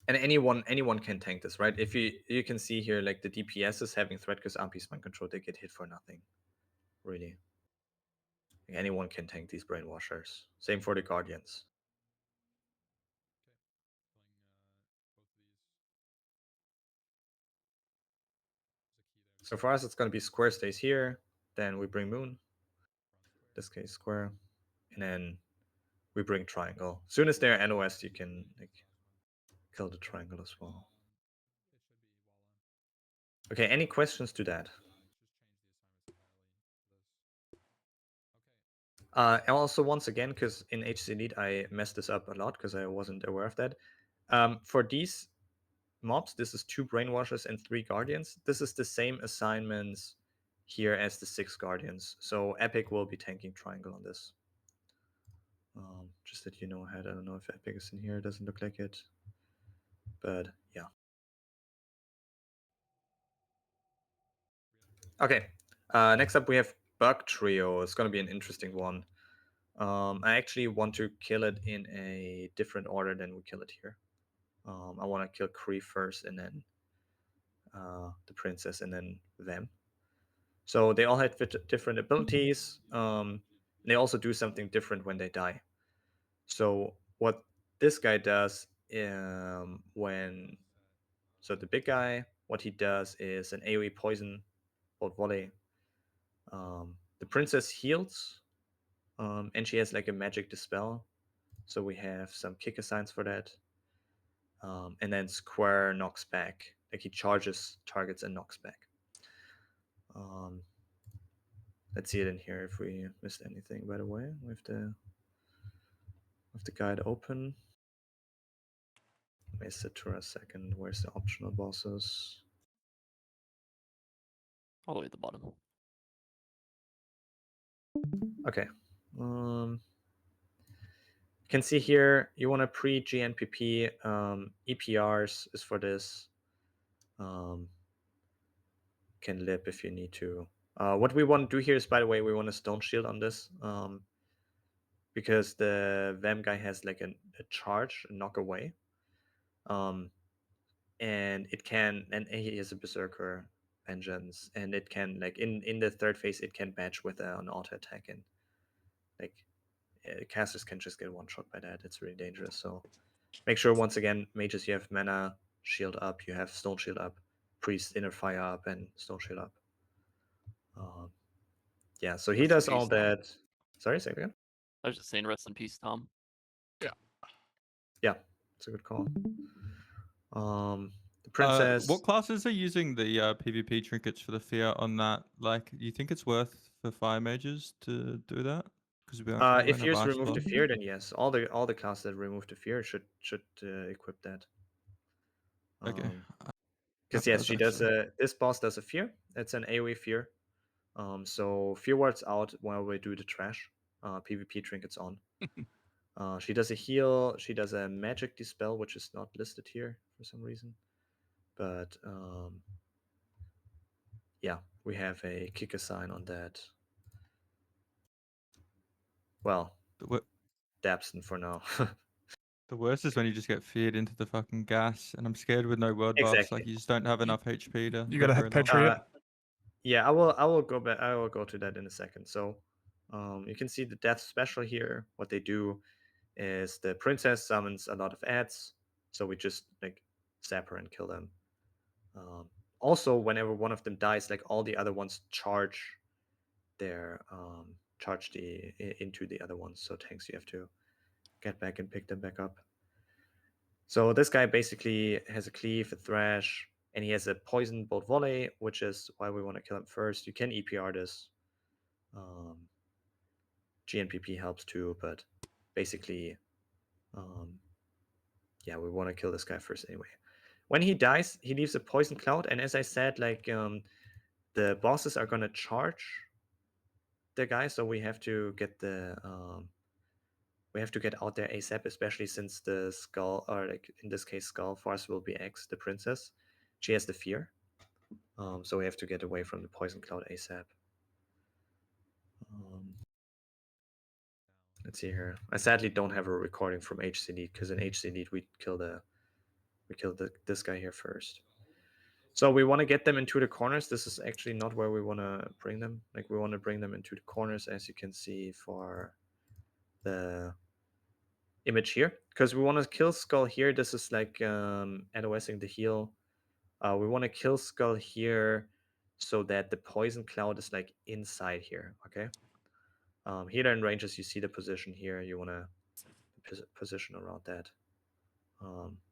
And anyone can tank this, right? If you can see here, like the DPS is having threat because RP's mind control, they get hit for nothing. Really. Like, anyone can tank these brainwashers. Same for the guardians. So for us, it's gonna be square stays here. Then we bring moon. This case square, and then we bring triangle. As soon as they're NOS, you can like kill the triangle as well. Okay, any questions to that? And also, once again, because in HC Elite I messed this up a lot because I wasn't aware of that. For these mobs, this is 2 brainwashers and 3 guardians. This is the same assignments here as the 6 guardians. So Epic will be tanking triangle on this. Just that you know ahead. I don't know if Epic is in here. It doesn't look like it. But yeah. Okay. Next up we have Bug Trio. It's gonna be an interesting one. I actually want to kill it in a different order than we kill it here. I want to kill Kree first, and then the princess, and then them. So they all had different abilities. They also do something different when they die. So what this guy does so the big guy, what he does is an AoE poison bolt volley. The princess heals, and she has like a magic dispel. So we have some kicker signs for that. And then Square knocks back. Like he charges targets and knocks back. Let's see it in here if we missed anything, by the way. With the guide open. Let me sit for a second. Where's the optional bosses? All the way at the bottom. Okay. You can see here you want to pre GNPP. EPRs is for this. Can lip if you need to. What we want to do here is, by the way, we want a stone shield on this. Because the Vam guy has like a charge, a knock away. And it can, and he is a berserker vengeance, and it can, like, in the third phase it can batch with an auto attack, and like casters can just get one shot by that. It's really dangerous. So make sure, once again, mages, you have mana shield up, you have stone shield up, priest inner fire up, and stone shield up. Yeah, so he Rest in does all peace, Tom. that. Sorry, say it again. I was just saying, rest in peace, Tom. Yeah, it's a good call. The princess. What classes are using the PvP trinkets for the fear on that? Like, do you think it's worth for fire mages to do that? Because we won't If have fears ice remove the block. fear, then yes. All the classes that remove the fear should equip that. Okay. Because yes, she does this boss does a fear. It's an AoE fear. So fear ward's out while we do the trash. PvP trinkets on. She does a heal. She does a magic dispel, which is not listed here for some reason. But yeah, we have a kicker sign on that. Well, Dabson for now. The worst is when you just get feared into the fucking gas, and I'm scared with no word buffs. Exactly. Like, you just don't have enough HP to. You gotta have Patriot. Yeah, I will go back. I will go to that in a second. So, you can see the death special here. What they do is the princess summons a lot of ads, so we just like zap her and kill them. Also, whenever one of them dies, like all the other ones charge their into the other ones. So tanks, you have to get back and pick them back up. So this guy basically has a cleave, a thrash, and he has a poison bolt volley, which is why we want to kill him first. You can EPR this. GNPP helps too, but basically, yeah, we want to kill this guy first anyway. When he dies, he leaves a poison cloud, and as I said, like the bosses are gonna charge the guy, so we have to get out there ASAP, especially since the skull, or like in this case, Skull Force will be X, the princess. She has the fear, so we have to get away from the poison cloud ASAP. Let's see here. I sadly don't have a recording from HC Elite, because in HC Elite we killed this guy here first. So we want to get them into the corners. This is actually not where we want to bring them. Like, we want to bring them into the corners, as you can see for the image here, because we want to kill Skull here. This is like AOSing the heal. We want to kill Skull here so that the poison cloud is like inside here. Okay. Healer and ranges, you see the position here. You want to position around that.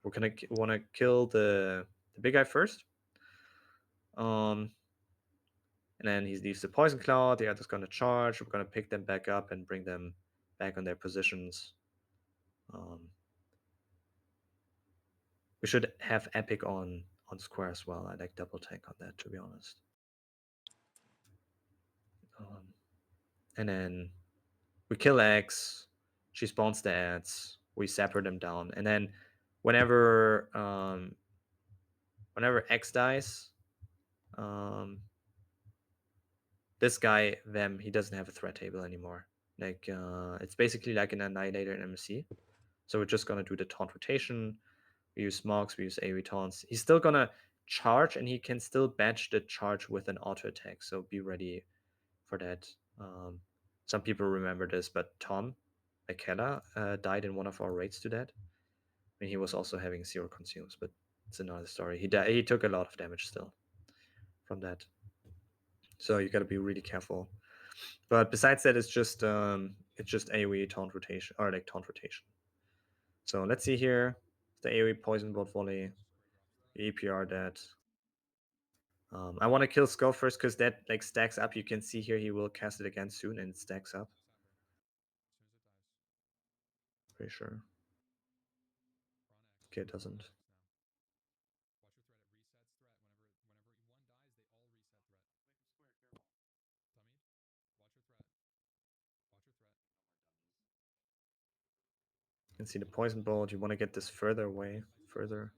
We're gonna want to kill the big guy first. And then he leaves the poison cloud. The other's gonna charge. We're gonna pick them back up and bring them back on their positions. We should have epic on square as well. I like double tank on that, to be honest. And then we kill X. She spawns the ads. We separate them down, and then whenever X dies, this guy, them, he doesn't have a threat table anymore. Like it's basically like an Annihilator in MC. So we're just gonna do the taunt rotation. We use smogs, we use AoE taunts. He's still gonna charge, and he can still batch the charge with an auto attack. So be ready for that. Some people remember this, but Tom Akela died in one of our raids to that. I mean, he was also having 0 consumes, but it's another story. He took a lot of damage still from that. So you got to be really careful. But besides that, it's just AoE taunt rotation, or like taunt rotation. So let's see here, the AoE poison bolt volley, EPR that. I want to kill Skull first because that like stacks up. You can see here he will cast it again soon, and it stacks up. Pretty sure. Okay, it doesn't. You can see the poison bolt. You want to get this further away, further.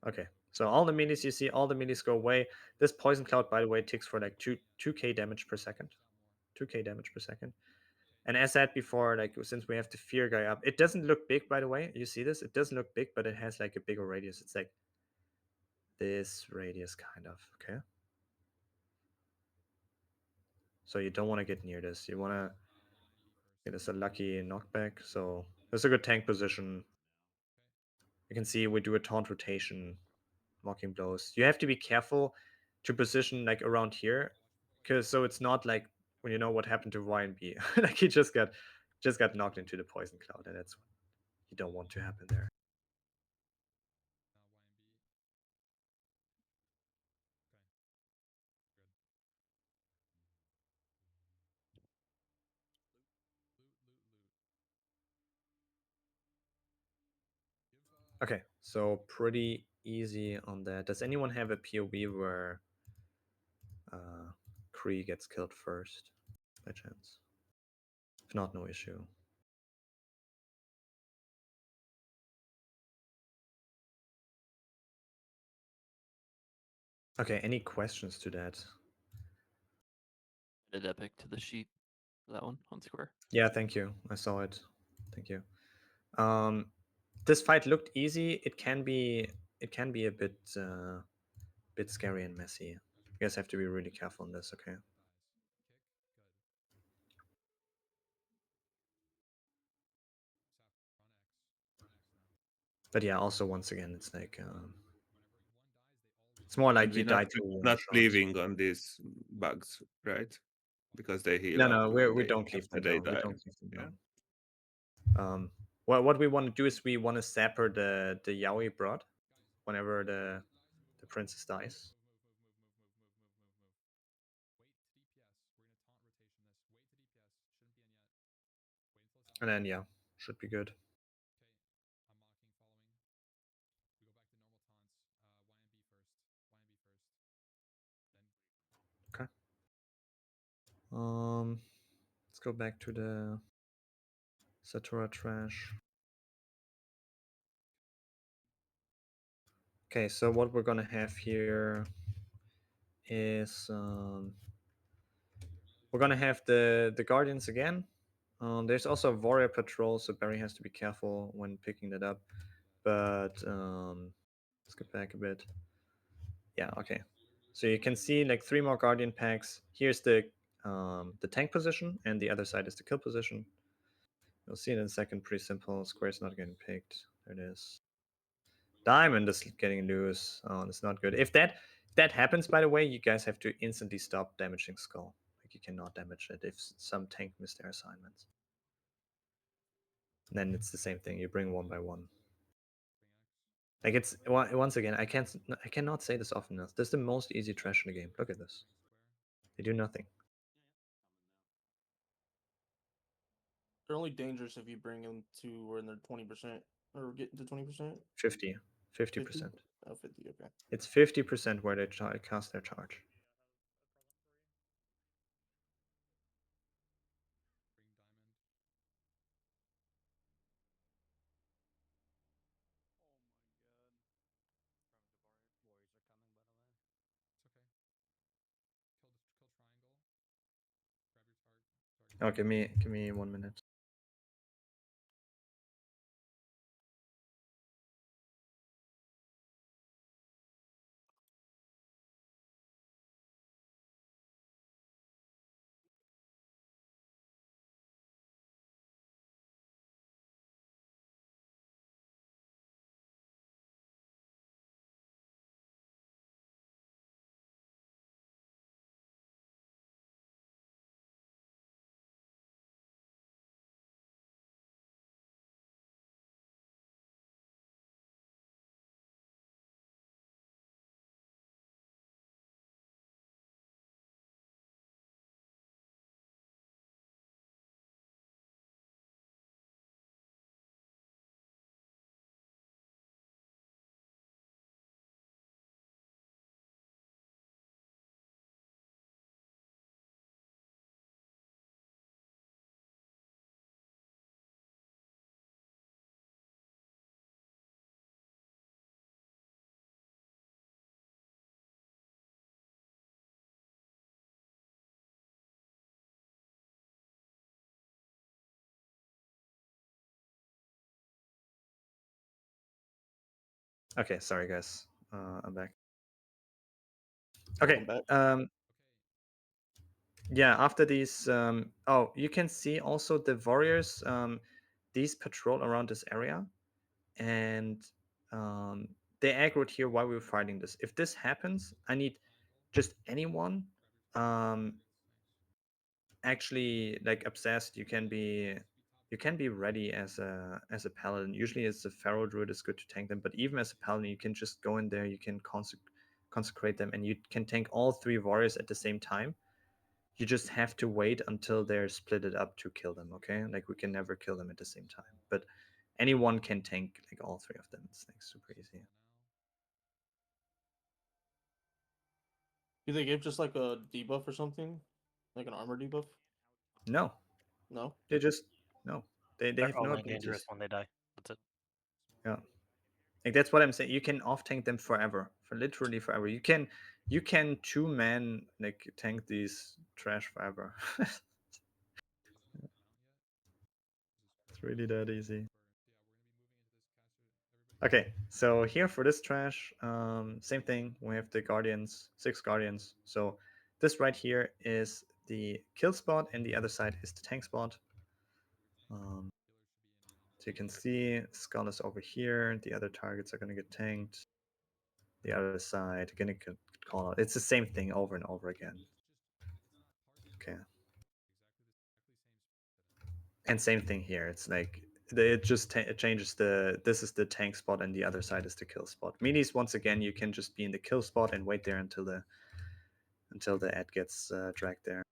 Okay, so all the melees you see, all the melees go away. This poison cloud, by the way, ticks for like 2k damage per second. 2k damage per second. And as said before, like since we have the fear guy up, it doesn't look big, by the way. You see this? It doesn't look big, but it has like a bigger radius. It's like this radius, kind of. Okay. So you don't want to get near this. You want to get us a lucky knockback. So there's a good tank position. You can see we do a taunt rotation, mocking blows. You have to be careful to position like around here, because so it's not like when you know what happened to YNB. Like he just got knocked into the poison cloud, and that's what you don't want to happen there. Okay, so pretty easy on that. Does anyone have a POV where Kree gets killed first, by chance? If not, no issue. Okay, any questions to that? Added epic to the sheet for that one on square. Yeah, thank you. I saw it. Thank you. This fight looked easy. It can be a bit scary and messy. You guys have to be really careful on this, okay? But yeah, also once again, it's like it's more like And you we're die to one not shot. leaving on these bugs, right? Because they heal up No, when we don't leave after them they down. We die. don't leave them Yeah. down. What we want to do is we want to sapper the Yaoi broad whenever the princess dies. And then yeah, should be good. Okay. Let's go back to the Satura trash. Okay, so what we're gonna have here is we're gonna have the Guardians again. There's also a Warrior Patrol, so Barry has to be careful when picking that up. But let's get back a bit. Yeah, okay. So you can see like 3 more Guardian packs. Here's the tank position, and the other side is the kill position. You'll see it in a second. Pretty simple. Square's not getting picked. There it is. Diamond is getting loose. Oh, that's not good. If that happens, by the way, you guys have to instantly stop damaging Skull. Like you cannot damage it if some tank missed their assignments. And then it's the same thing. You bring one by one. Like it's once again, I cannot say this often enough. This is the most easy trash in the game. Look at this. They do nothing. They're only dangerous if you bring them to where they're 20% or get to 20%. 50. 50%. Oh, 50. Okay. It's 50% where they cast their charge. Oh, give me 1 minute. Okay, sorry guys. I'm back. Okay. Welcome back. Yeah, after these oh, you can see also the warriors, these patrol around this area, and they aggroed here while we were fighting this. If this happens, I need just anyone actually like obsessed. You can be ready as a paladin. Usually as a pharaoh druid is good to tank them, but even as a paladin you can just go in there, you can consecrate them, and you can tank all three warriors at the same time. You just have to wait until they're splitted up to kill them, okay? Like we can never kill them at the same time, but anyone can tank like all three of them. It's like super easy. Do they give just like a debuff or something, like an armor debuff? No, No. they just no. They They're have no only dangerous abilities. when they die. That's it. Yeah. Like that's what I'm saying. You can off tank them forever, for literally forever. You can two-man like tank these trash forever. It's really that easy. Okay, so here for this trash, same thing. We have the guardians, 6 guardians. So this right here is the kill spot, and the other side is the tank spot. So you can see Skull is over here. The other targets are gonna get tanked. The other side gonna get call out. It's the same thing over and over again. Okay. And same thing here. It's like it just it changes the. This is the tank spot, and the other side is the kill spot. Minis, once again, you can just be in the kill spot and wait there until the ad gets dragged there.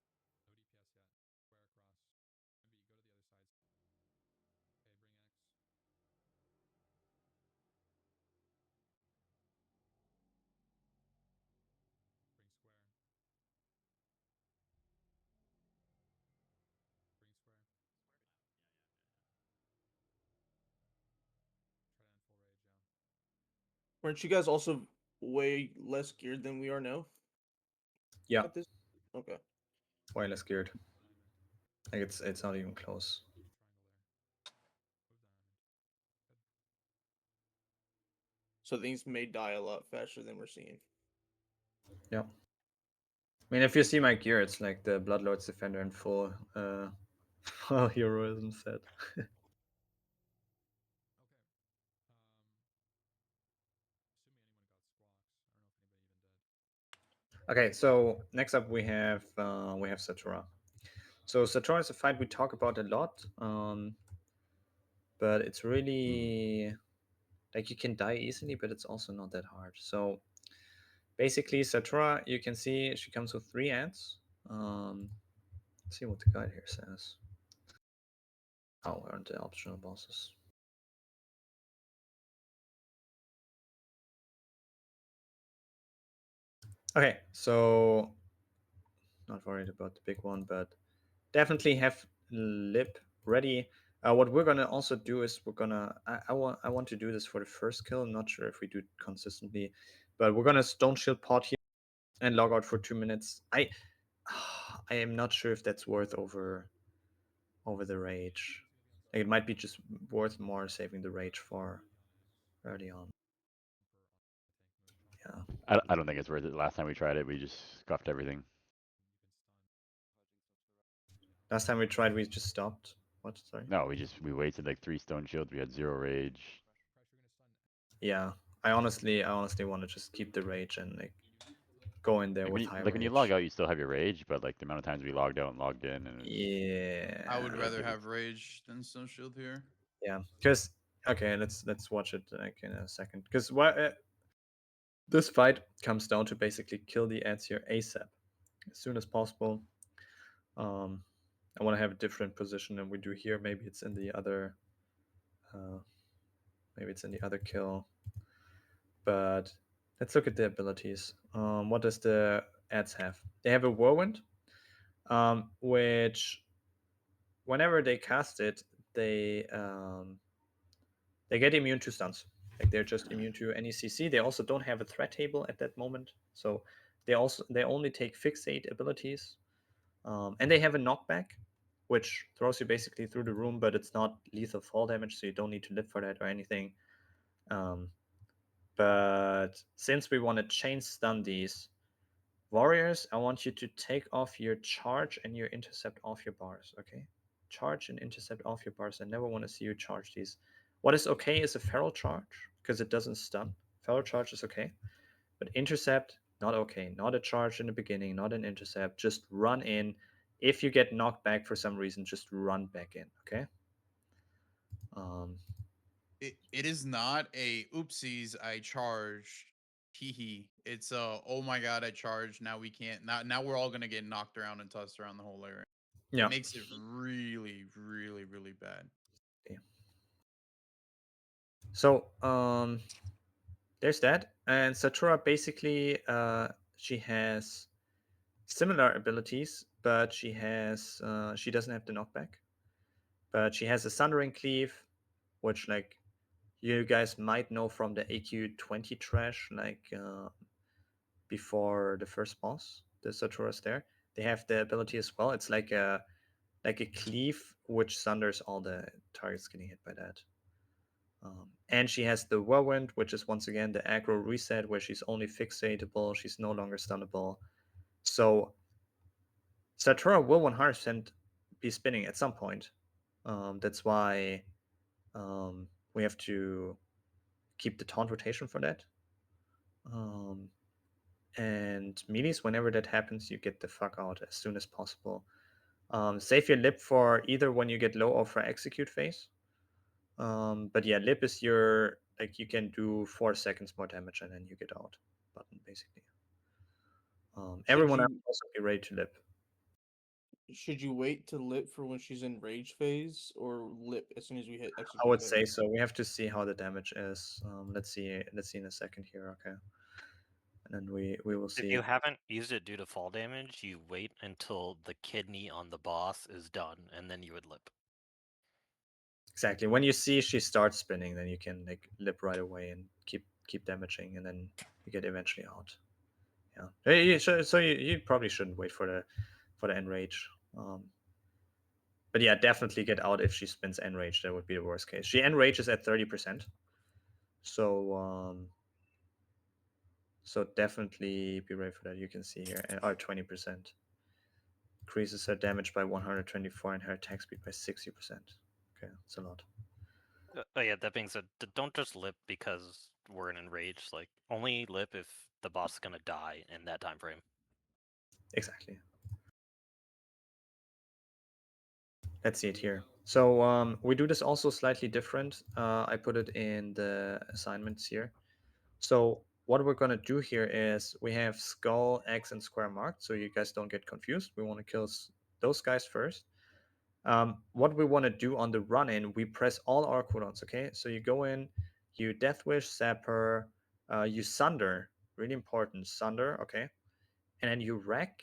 Weren't you guys also way less geared than we are now Yeah, at this? Okay. way less geared. Like it's not even close. So things may die a lot faster than we're seeing. Yeah. I mean, if you see my gear, it's like the Bloodlord's Defender in full full heroism set. Okay, so next up we have Satura. So Satura is a fight we talk about a lot, but it's really like you can die easily, but it's also not that hard. So basically, Satura, you can see she comes with 3 ads. Let's see what the guide here says. Oh, where are the optional bosses? Okay, so not worried about the big one, but definitely have lip ready. What we're gonna also do is we're gonna I want to do this for the first kill. I'm not sure if we do it consistently, but we're gonna stone shield pot here and log out for 2 minutes. I am not sure if that's worth over over the rage. Like, it might be just worth more saving the rage for early on. Yeah. I don't think it's worth it. Last time we tried it, we just scuffed everything. Last time we tried, we just stopped. What? Sorry. No, we wasted like 3 stone shields. We had 0 rage. Yeah. I honestly want to just keep the rage and like go in there Like with when you high like when you rage. log out, you still have your rage, but like the amount of times we logged out and logged in, and Yeah. I would it rather was- have rage than stone shield here. Yeah. Because okay, let's watch it like in a second. Because what this fight comes down to basically kill the ads here ASAP, as soon as possible. I want to have a different position than we do here. Maybe it's in the other. Maybe it's in the other kill. But let's look at the abilities. What does the ads have? They have a whirlwind, which whenever they cast it, they get immune to stuns. Like, they're just immune to any CC. They also don't have a threat table at that moment, so they only take fixate abilities, and they have a knockback, which throws you basically through the room, but it's not lethal fall damage, so you don't need to live for that or anything. But since we want to chain stun these warriors, I want you to take off your charge and your intercept off your bars. Okay, charge and intercept off your bars. I never want to see you charge these. What is okay is a feral charge because it doesn't stun. Feral charge is okay, but intercept not okay. Not a charge in the beginning, not an intercept. Just run in. If you get knocked back for some reason, just run back in. Okay. It is not a oopsies I charged. Hee hee. It's oh my god I charged. Now we can't. Now we're all gonna get knocked around and tossed around the whole area. Yeah. It makes it really really really bad. So there's that, and Satura basically she has similar abilities, but she doesn't have the knockback, but she has a Sundering Cleave, which like you guys might know from the AQ20 trash, like before the first boss, the Saturas there. They have the ability as well. It's like a cleave which sunders all the targets getting hit by that. And she has the whirlwind, which is once again the aggro reset, where she's only fixatable, she's no longer stunnable. So Satura will 100% be spinning at some point. That's why we have to keep the taunt rotation for that. And melees, whenever that happens, you get the fuck out as soon as possible. Save your lip for either when you get low or for execute phase. But yeah, lip is your, like, you can do 4 seconds more damage and then you get out button, basically. Everyone else also be ready to lip. Should you wait to lip for when she's in rage phase, or lip as soon as we hit execute? I would phase? say so. We have to see how the damage is. Let's see in a second here, okay? And then we will see. If you haven't used it due to fall damage, you wait until the kidney on the boss is done, and then you would lip. Exactly. When you see she starts spinning, then you can like lip right away and keep damaging, and then you get eventually out. Yeah. So you probably shouldn't wait for the enrage. But yeah, definitely get out if she spins enrage. That would be the worst case. She enrages at 30%. So definitely be ready for that. You can see here, or 20%. Increases her damage by 124 and her attack speed by 60%. Okay, that's a lot. Oh yeah, that being said, don't just lip because we're in enrage. Like, only lip if the boss is gonna die in that time frame. Exactly. Let's see it here. So we do this also slightly different. I put it in the assignments here. So what we're going to do here is we have skull, X, and square marked, so you guys don't get confused. We want to kill those guys first. What we want to do on the run-in, we press all our cooldowns, okay? So you go in, you Death Wish, Sapper, you Sunder, really important, Sunder, okay? And then you Wreck,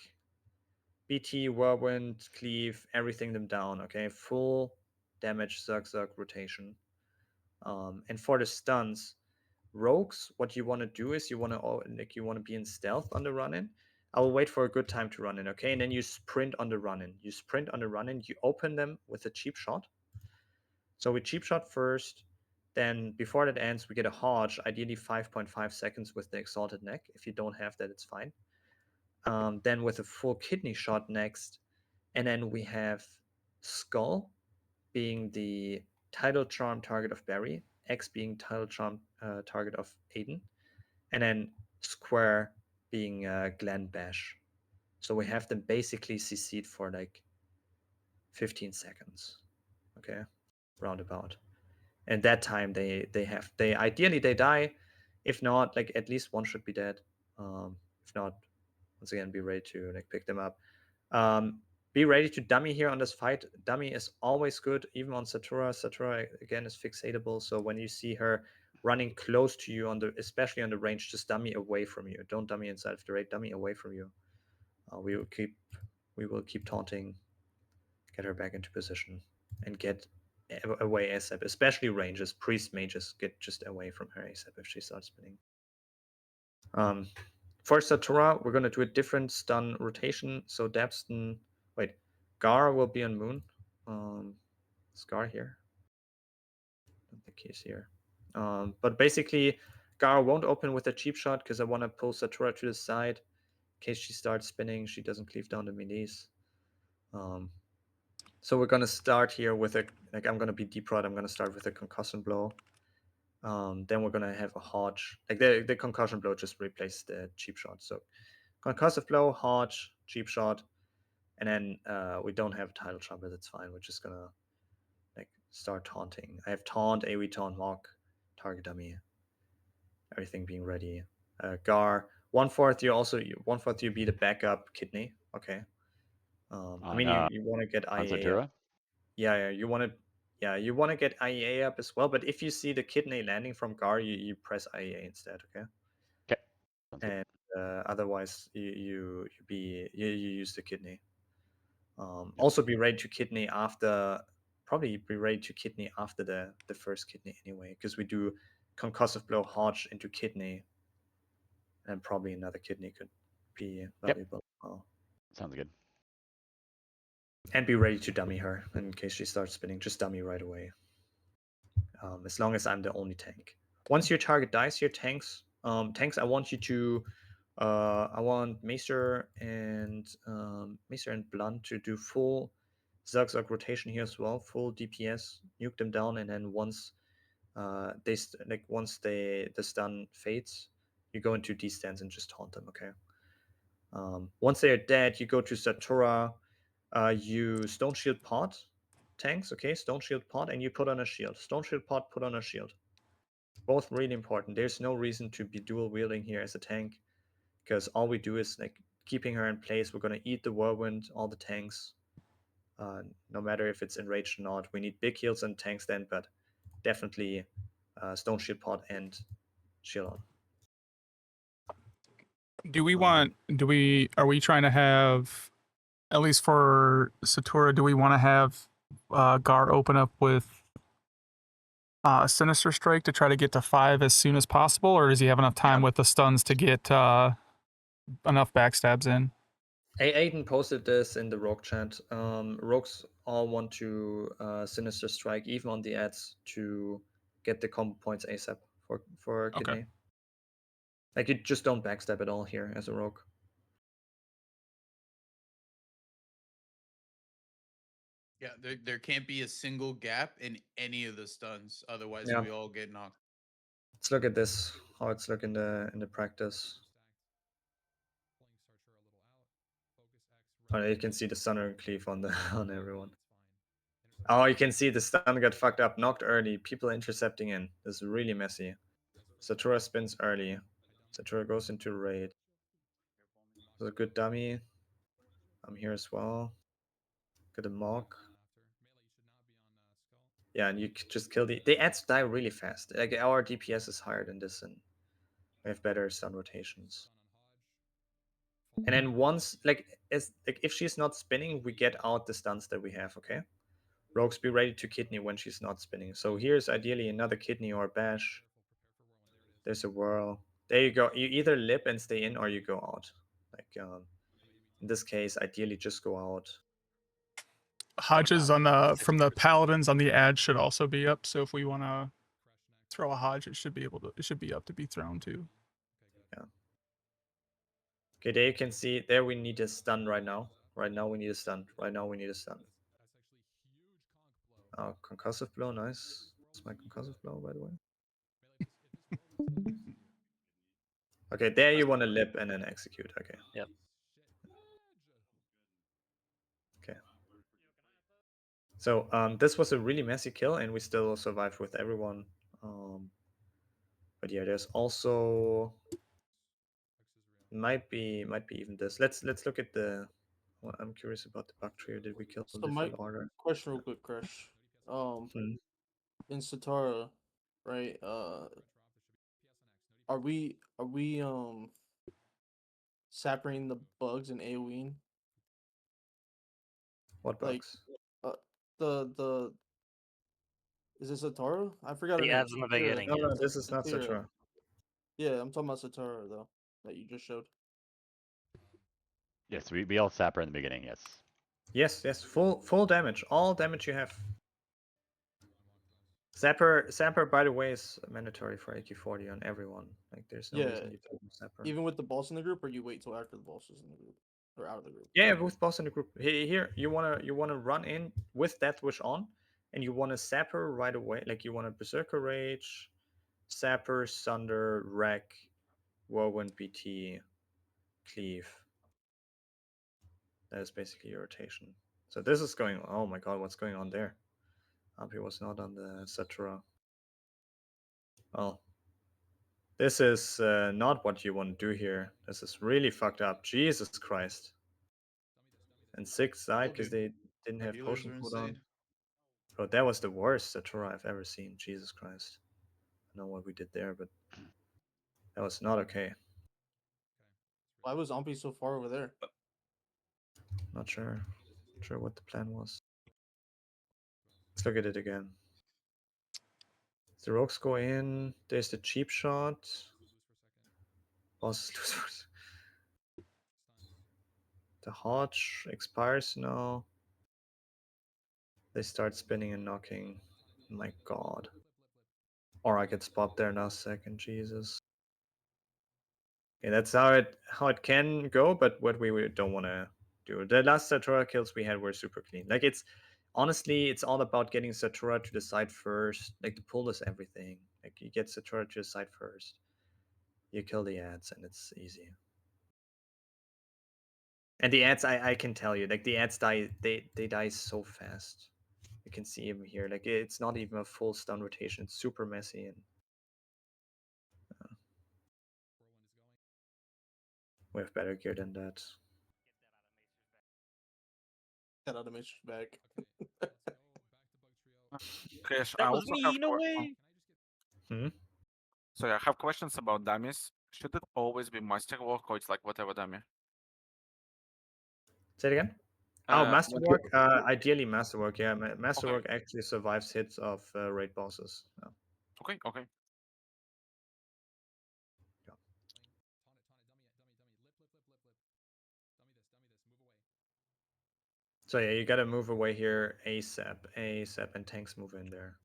BT, Whirlwind, Cleave, everything them down, okay? Full damage, Zug, rotation. And for the stuns, rogues, what you want to do is you want to be in stealth on the run-in. I will wait for a good time to run in, okay? And then you sprint on the run in. You sprint on the run in, you open them with a cheap shot. So we cheap shot first, then before that ends, we get a Hodge, ideally 5.5 seconds with the Exalted Neck. If you don't have that, it's fine. Then with a full kidney shot next, and then we have Skull being the title charm target of Barry, X being title charm target of Aiden, and then Square being Glenn Bash. So we have them basically CC'd for like 15 seconds, okay, roundabout. And that time they ideally they die. If not, like at least one should be dead. If not, once again, be ready to like pick them up. Be ready to dummy here on this fight. Dummy is always good, even on Satura. Satura again is fixatable, so when you see her running close to you on the, especially on the range, just dummy away from you. Don't dummy inside of the raid. Dummy away from you. We will keep taunting, get her back into position, and get away ASAP. Especially ranges, priest mages, get just away from her ASAP if she starts spinning. For Satura, we're gonna do a different stun rotation. So Dabston, wait, Gar will be on Moon. Scar here. I don't think he's here. But basically, Gar won't open with a cheap shot because I want to pull Satura to the side in case she starts spinning. She doesn't cleave down the melees. So we're gonna start here with a, like, I'm gonna be deep rod. I'm gonna start with a concussion blow. Then we're gonna have a Hodge. Like the concussion blow just replaced the cheap shot. So concussive blow, Hodge, cheap shot, and then we don't have a title trap, but it's fine. We're just gonna like start taunting. I have taunt, AoE taunt, mock, target dummy, everything being ready. Gar, 1/4 you also 1/4 you be the backup kidney. Okay. I mean you want to get on IEA up. Satura? Yeah, you want to get IEA up as well. But if you see the kidney landing from Gar, you press IEA instead. Okay. Okay. Sounds good. And otherwise you use the kidney. Also be ready to kidney after, probably be ready to kidney after the first kidney anyway, because we do concussive blow Hodge into kidney, and probably another kidney could be valuable as well. Sounds good. And be ready to dummy her in case she starts spinning. Just dummy right away. As long as I'm the only tank. Once your target dies, your tanks, I want you to, I want Maester and Blunt to do full Zugzug rotation here as well, full DPS, nuke them down, and then once the stun fades, you go into D-stance and just taunt them. Okay. Once they are dead, you go to Satura. You Stone Shield Pot tanks, okay? Stone Shield Pot, and you put on a shield. Stone Shield Pot, put on a shield. Both really important. There's no reason to be dual wielding here as a tank, because all we do is like keeping her in place. We're gonna eat the whirlwind, all the tanks. No matter if it's enraged or not. We need big heals and tanks then, but definitely Stone Shield Pot and Shield on. Are we trying to have, at least for Satura, do we want to have Gar open up with a Sinister Strike to try to get to 5 as soon as possible, or does he have enough time with the stuns to get enough backstabs in? Aiden posted this in the Rogue chat. Rogues all want to Sinister Strike, even on the ads, to get the combo points ASAP for Kidney. Okay. Like, you just don't backstab at all here as a Rogue. Yeah, there can't be a single gap in any of the stuns, otherwise Yeah. we all get knocked. Let's look at this, how it's looking in the practice. Oh, you can see the Stunner and Cleave on the on everyone. Oh, you can see the stun got fucked up, knocked early. People intercepting in. This is really messy. Satura spins early. Satura goes into raid. This is a good dummy. I'm here as well. Get a mock. Yeah, and you just kill the ads die really fast. Like, our DPS is higher than this, and we have better stun rotations. And then once, like if she's not spinning, we get out the stuns that we have. Okay. Rogues, be ready to kidney when she's not spinning. So here's ideally another kidney or a bash. There's a whirl. There you go. You either lip and stay in, or you go out. Like in this case, ideally just go out. Hodges on the from the paladins on the ad should also be up. So if we want to throw a Hodge, it should be up to be thrown too. Okay, there you can see, there we need a stun right now. Right now we need a stun. Right now we need a stun. Oh, concussive blow, nice. It's my concussive blow, by the way. Okay, there you want to lip and then execute. Okay. Yep. Okay. So this was a really messy kill, and we still survived with everyone. But yeah, there's also might be even this. Let's look at the. Well, I'm curious about the bug trio. Did we kill So different my order? question real quick, Crush. Hmm. In Satara, right? Are we separating the bugs in AoE? What Like bugs? the is it Satara? I forgot her The name. ads in the Satira. beginning. No, no, Yes. this is not Satira. Satura. Yeah, I'm talking about Satara though, that you just showed. Yes, we all sapper in the beginning. Yes. Yes, full damage, all damage you have. Zapper, by the way, is mandatory for AQ40 on everyone. Like, there's no Yeah, reason you don't Zapper. even with the boss in the group, or you wait till after the boss is in the group or out of the group. Yeah, with boss in the group. Here, you wanna run in with Death Wish on, and you wanna Zapper right away. Like, you wanna Berserker Rage, Zapper, Sunder, Wreck, Whirlwind, BT, Cleave. That is basically your rotation. So this is going. Oh my god, what's going on there? He was not on the Satura. Well, this is not what you want to do here. This is really fucked up. Jesus Christ. And 6 died because they didn't Our have healers potion are cooldown. insane. Bro, that was the worst Satura I've ever seen. Jesus Christ. I don't know what we did there, but that was not okay. Why was Ompi so far over there? Not sure. Not sure what the plan was. Let's look at it again. The rogues go in. There's the cheap shot. Boss lose. The Hodge expires now. They start spinning and knocking. My god. Or I get spot there in a second, Jesus. Okay, that's how it can go, but what we don't want to do. The last Satura kills we had were super clean. Like, it's honestly, it's all about getting Satura to the side first. Like, the pull is everything. Like, you get Satura to the side first. You kill the ads and it's easy. And the ads, I can tell you, like, the ads die, they die so fast. You can see him here. Like, it's not even a full stun rotation. It's super messy, and we have better gear than that. That automation's back. Cash, That I was also me, have no way. Hmm? So I have questions about dummies. Should it always be masterwork or it's like whatever dummy? Say it again. Oh, Like Masterwork. Ideally, Masterwork. Yeah, Masterwork actually survives hits of raid bosses. Yeah. okay. So yeah, you gotta move away here ASAP, and tanks move in there.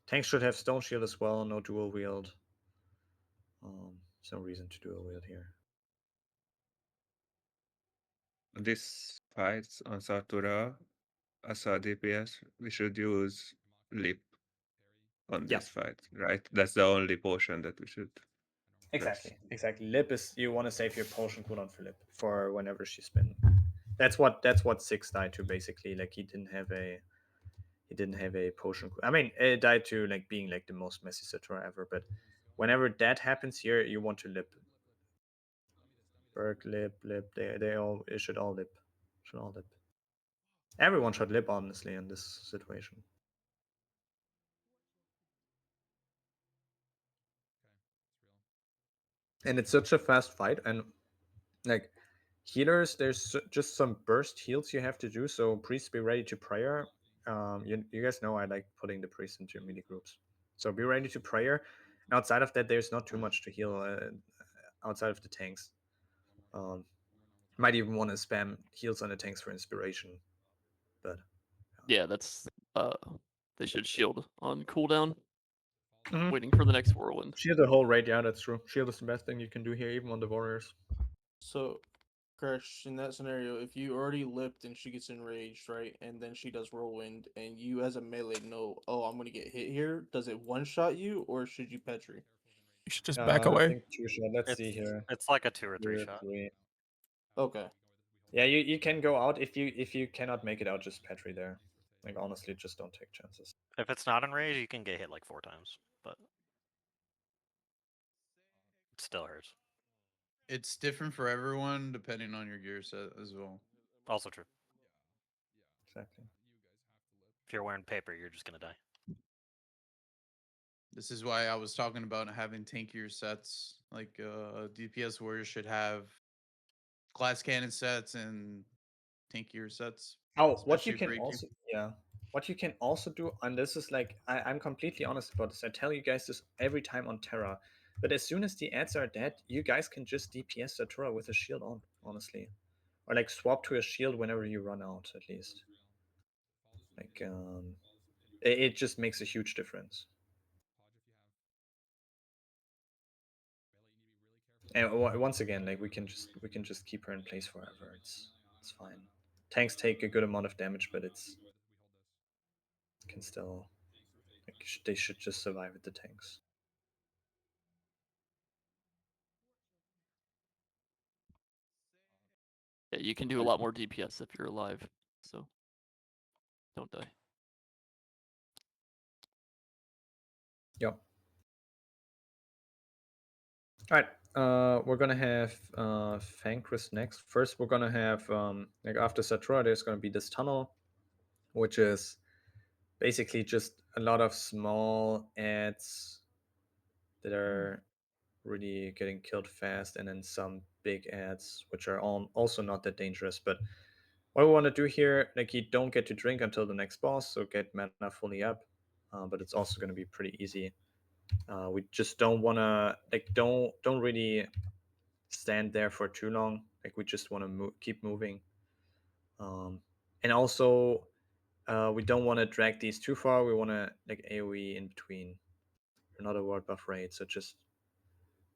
Tanks should have Stone Shield as well, no dual wield. There's no reason to dual wield here. This fights on Satura as a DPS, we should use Lip on this fight, right? That's the only potion that we should press. Exactly. Lip is, you want to save your potion cooldown for Lip for whenever she's spinning. That's what 6 died to basically. Like, he didn't have a potion. I mean, it died to like being like the most messy Satura ever. But whenever that happens here, you want to Lip. Berg, Lip. It should all Lip. Everyone should Lip, honestly, in this situation. And it's such a fast fight, and like healers, there's just some burst heals you have to do. So priests, be ready to prayer. You guys know I like putting the priests into melee groups, so be ready to prayer. Outside of that, there's not too much to heal outside of the tanks. Might even want to spam heals on the tanks for inspiration, but Yeah, that's they should shield on cooldown, Mhm. waiting for the next whirlwind. Shield the whole raid. Yeah, that's true. Shield is the best thing you can do here, even on the warriors. So, Crash, in that scenario, if you already lipped and she gets enraged, right, and then she does whirlwind, and you as a melee know, oh, I'm gonna get hit here. Does it one shot you, or should you petri? You should just back I away. think 2-shot. Let's see here. It's like a 2 or 3 2 or shot. 3. Okay. Yeah, you can go out if you cannot make it out. Just petri there. Like honestly, just don't take chances. If it's not enraged, you can get hit like 4 times, but it still hurts. It's different for everyone depending on your gear set as well. Also true. Exactly. If you're wearing paper, you're just gonna die. This is why I was talking about having tankier sets. Like DPS warriors should have glass cannon sets and tankier sets. Oh, what you especially can for AQ. also what you can also do, and this is like I'm completely honest about this. I tell you guys this every time on Terra, but as soon as the ads are dead, you guys can just DPS Satura with a shield on, honestly, or like swap to a shield whenever you run out, at least. Like it just makes a huge difference. And once again, like we can just keep her in place forever. It's fine. Tanks take a good amount of damage, but it's can still like they should just survive with the tanks. Yeah, you can do a lot more DPS if you're alive, so don't die. Yep. All right. We're gonna have Fankris next. First, we're gonna have like after Satura, there's gonna be this tunnel, which is basically just a lot of small ads that are really getting killed fast, and then some big ads, which are also not that dangerous. But what we want to do here, like you don't get to drink until the next boss, so get mana fully up. But it's also going to be pretty easy. We just don't want to like don't really stand there for too long. Like we just want to keep moving. And also, we don't want to drag these too far. We want to like AOE in between. Another word buff rate, so just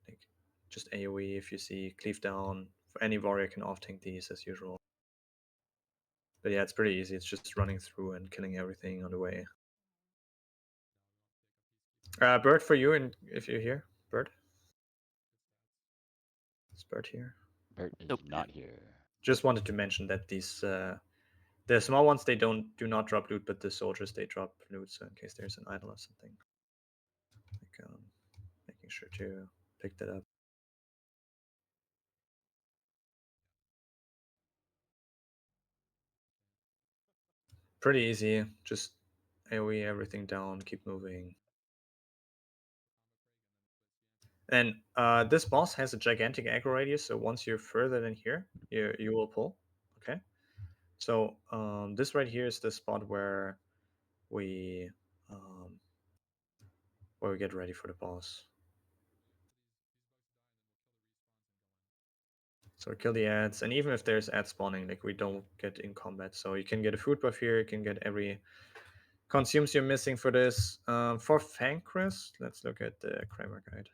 like just AOE if you see cleave down. For any warrior can off tank these as usual. But yeah, it's pretty easy. It's just running through and killing everything on the way. Bird for you, and if you're here, Bird. Is Bird here? Bert is Nope. not here. Just wanted to mention that these the small ones they do not drop loot, but the soldiers they drop loot. So in case there's an idol or something, like making sure to pick that up. Pretty easy. Just AOE everything down, keep moving. And this boss has a gigantic aggro radius, so once you're further than here, you will pull. Okay. So this right here is the spot where we get ready for the boss. So kill the ads, and even if there's ad spawning, like we don't get in combat. So you can get a food buff here, you can get every consumes you're missing for this. For Fankris, let's look at the Kramer guide.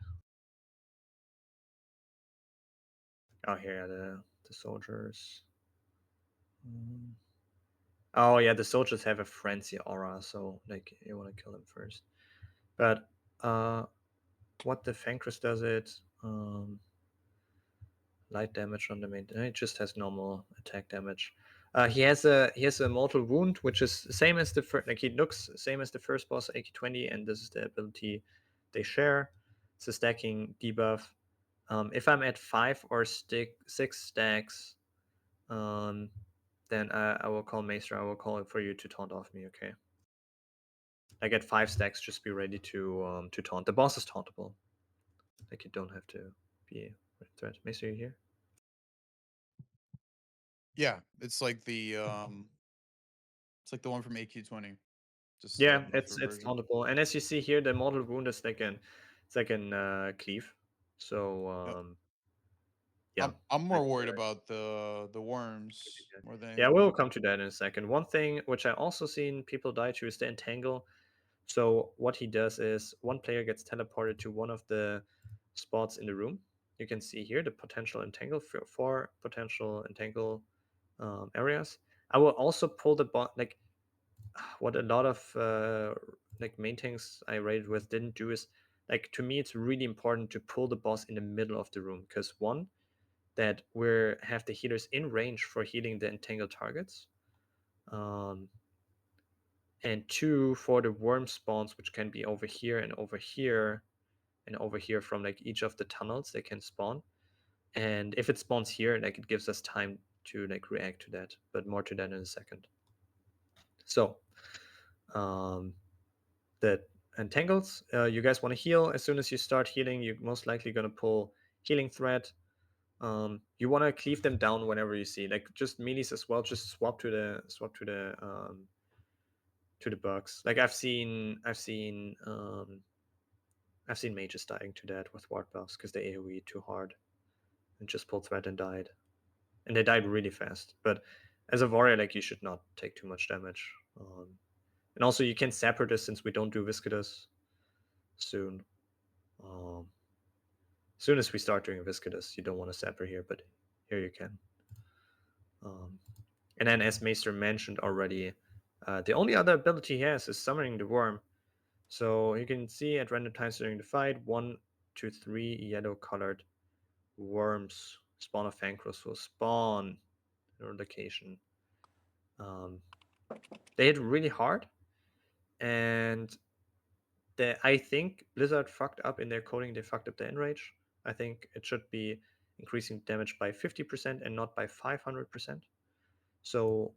Oh, here, the soldiers. Oh yeah, the soldiers have a frenzy aura, so like you want to kill them first. But what the Fankris does it? Light damage on the main. It just has normal attack damage. He has a mortal wound, which is the same as the first. Like he looks same as the first boss AQ20, and this is the ability they share. It's a stacking debuff. If I'm at 5 or 6 stacks, then I will call Maester. I will call it for you to taunt off me. Okay. Like at 5 stacks, just be ready to taunt. The boss is tauntable. Like you don't have to be a threat. Maester, you here? Yeah, it's like the one from AQ20. Just Yeah, buffer it's version. tauntable, and as you see here, the mortal wound is like an cleave. So Yeah, I'm more like, worried about the worms more than yeah, anything. we'll come to that in a second. One thing which I also seen people die to is the entangle. So what he does is one player gets teleported to one of the spots in the room. You can see here the potential entangle, four potential entangle areas. I will also pull the bot, like what a lot of like main tanks I raided with didn't do is, like, to me it's really important to pull the boss in the middle of the room, because one, that we have the healers in range for healing the entangled targets, and two, for the worm spawns, which can be over here and over here and over here from like each of the tunnels they can spawn. And if it spawns here, like, it gives us time to like react to that, but more to that in a second. So that entangles, you guys want to heal. As soon as you start healing, you're most likely going to pull healing thread. You want to cleave them down whenever you see, like, just melees as well. Just swap to the bugs. Like, I've seen mages dying to that with ward buffs because they AoE too hard and just pulled thread and died. And they died really fast. But as a warrior, like, you should not take too much damage. And also you can separate this since we don't do Viscidus soon. As soon as we start doing Viscidus, you don't want to separate here, but here you can. And then, as Maester mentioned already, the only other ability he has is summoning the worm. So you can see at random times during the fight, 1, 2, 3 yellow colored worms, spawn of Fancros, will spawn in your location. They hit really hard, and I think Blizzard fucked up in their coding. They fucked up the enrage. I think it should be increasing damage by 50% and not by 500%. So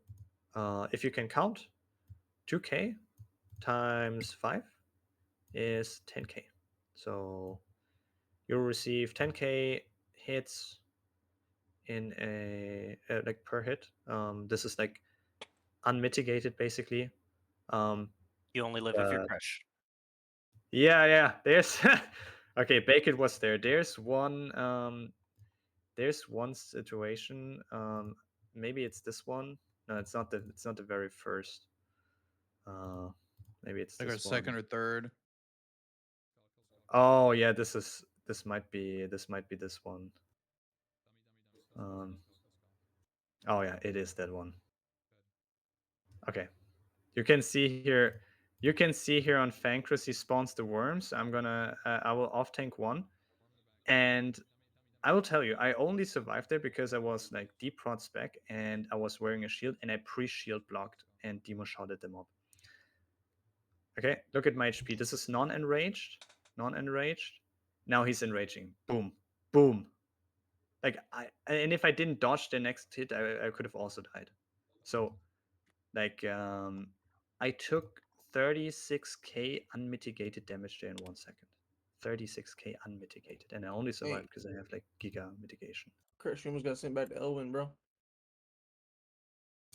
if you can count, 2k times 5 is 10k. So you'll receive 10k hits in a like per hit. This is like unmitigated, basically. You only live if you're fresh. Yeah. There's okay. Bacon was there. There's one situation. Maybe it's this one. No, it's not the very first. Maybe it's Like our this second one. or third. Oh yeah, this might be this one. Oh yeah, it is that one. Okay, you can see here. You can see here on Fancrus, he spawns the worms. I will off tank one, and I will tell you, I only survived there because I was like deep prod spec and I was wearing a shield and I pre-shield blocked and demo shotted them up. Okay, look at my HP. This is non-enraged. Now he's enraging. Boom. Boom. Like, and if I didn't dodge the next hit, I could have also died. So, like, I took 36k unmitigated damage there in 1 second. 36k unmitigated, and I only survived because I have like giga mitigation. Kurt Schumer's got sent back to Elvin, bro.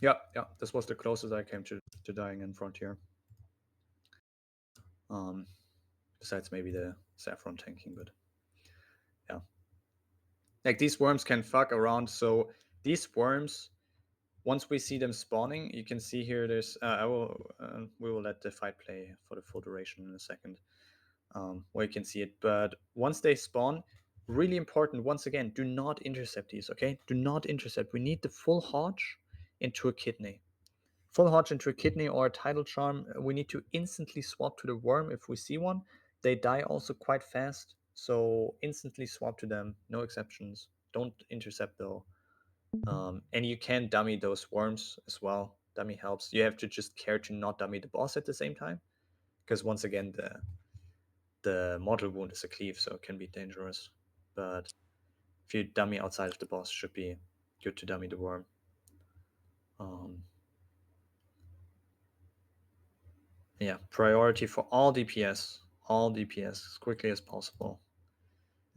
Yeah. This was the closest I came to dying in Frontier. Besides maybe the Saffron tanking, but yeah. Like, these worms can fuck around. So these worms, once we see them spawning, you can see here. There's we will let the fight play for the full duration in a second, where you can see it. But once they spawn, really important. Once again, do not intercept these. Okay, do not intercept. We need the full hodge into a kidney. Full hodge into a kidney or a tidal charm. We need to instantly swap to the worm if we see one. They die also quite fast, so instantly swap to them. No exceptions. Don't intercept though. And you can dummy those worms as well. Dummy helps. You have to just care to not dummy the boss at the same time, because once again the mortal wound is a cleave, so it can be dangerous. But if you dummy outside of the boss, it should be good to dummy the worm. Yeah, priority for all DPS as quickly as possible.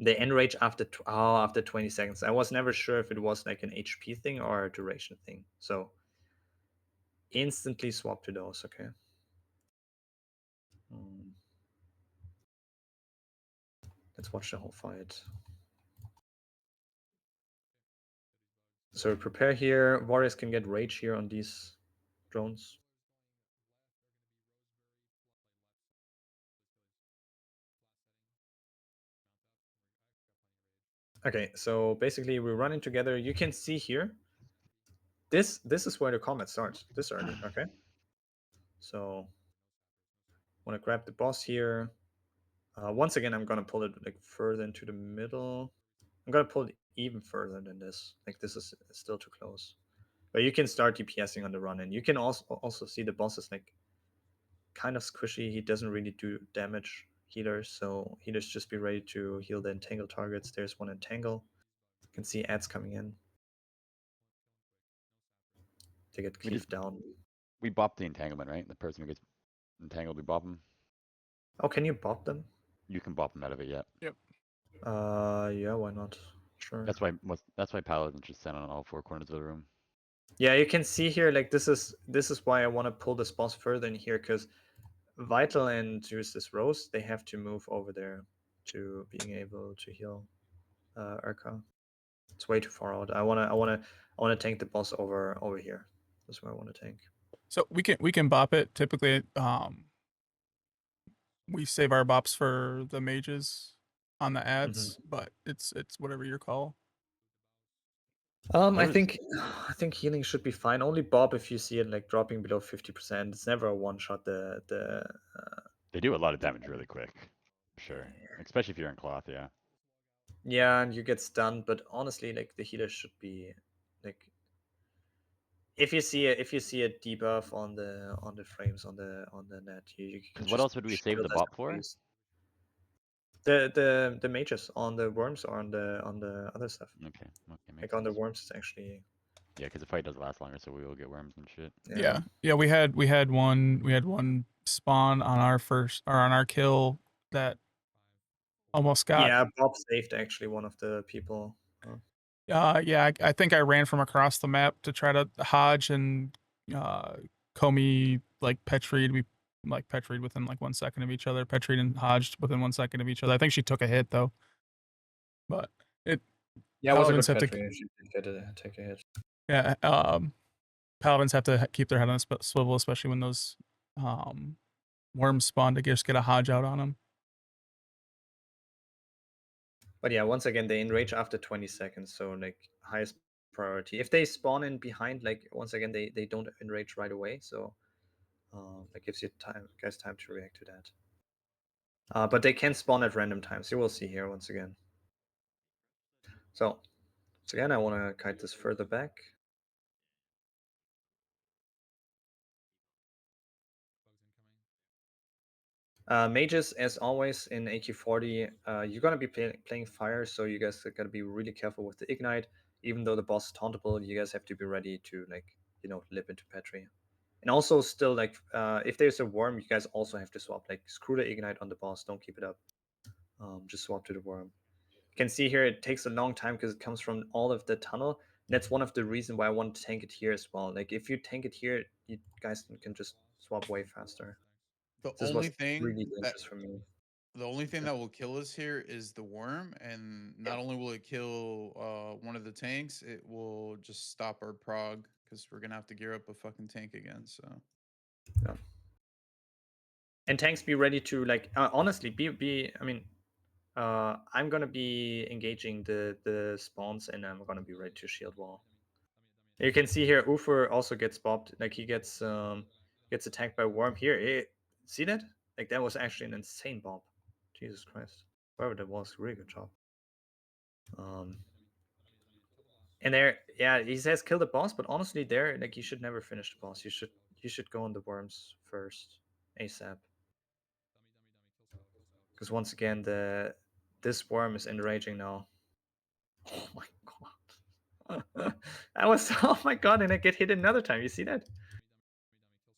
They enrage after 20 seconds. I was never sure if it was like an HP thing or a duration thing. So instantly swap to those, okay? Let's watch the whole fight. So prepare here. Warriors can get rage here on these drones. Okay, so basically we're running together. You can see here. This is where the combat starts. This early, okay? So want to grab the boss here. Once again, I'm gonna pull it like further into the middle. I'm gonna pull it even further than this. Like this is still too close. But you can start DPSing on the run, and you can also see the boss is like kind of squishy. He doesn't really do damage healers, so healers just be ready to heal the entangle targets. There's one entangle. You can see ads coming in. They get cleaved down. We bop the entanglement, right? The person who gets entangled, we bop them. Oh, can you bop them? You can bop them out of it, yeah. Yep. Yeah, why not? Sure. That's why paladins just stand on all four corners of the room. Yeah, you can see here, like this is why I want to pull this boss further in here, because Vital and Juice's Rose, they have to move over there to being able to heal Urka. It's way too far out. I wanna tank the boss over here. That's where I want to tank. So we can bop it. Typically, we save our bops for the mages on the ads, but it's whatever your call. I think healing should be fine. Only Bob if you see it like dropping below 50%. It's never a one shot. They do a lot of damage really quick, sure. Especially if you're in cloth, yeah. Yeah, and you get stunned. But honestly, like the healer should be like if you see a debuff on the frames on the net, you can. What else would we save the bop for? The mages on the worms or on the other stuff. Okay, like on the worms, it's actually. Yeah, because the fight does last longer, so we will get worms and shit. Yeah. We had one spawn on our on our kill that almost got. Yeah, Bob saved actually one of the people. Yeah, I think I ran from across the map to try to Hodge and Comey like Petried. We like Petried within like 1 second of each other. Petried and Hodged within 1 second of each other. I think she took a hit though. But it. Yeah, it was a good Paladins Petri. She did take a hit. Yeah, Paladins have to keep their head on a swivel, especially when those worms spawn to just get a Hodge out on them. But yeah, once again, they enrage after 20 seconds, so like highest priority. If they spawn in behind, like once again, they don't enrage right away, so that gives you guys time to react to that. But they can spawn at random times. You will see here once again. So once again, I want to kite this further back. Mages, as always in AQ40, you're gonna be playing fire, so you guys are gonna be really careful with the ignite. Even though the boss is tauntable, you guys have to be ready to lip into Petri. And also, still if there's a worm, you guys also have to swap. Like screw the ignite on the boss, don't keep it up. Just swap to the worm. You can see here it takes a long time because it comes from all of the tunnel. And that's one of the reasons why I want to tank it here as well. Like if you tank it here, you guys can just swap way faster. The only thing really dangerous for me. The only thing that will kill us here is the worm, and not only will it kill one of the tanks, it will just stop our prog because we're gonna have to gear up a fucking tank again. So. Yeah. And tanks be ready to honestly be. I mean, I'm gonna be engaging the spawns, and I'm gonna be ready to shield wall. You can see here, Ufer also gets bopped. Like he gets attacked by worm here. See that? Like that was actually an insane bob. Jesus Christ. Whoever that was, really good job. And there, yeah, he says kill the boss, but honestly, there, like you should never finish the boss. You should go on the worms first, ASAP. Because once again, this worm is enraging now. Oh my god. That was oh my god, and I get hit another time. You see that?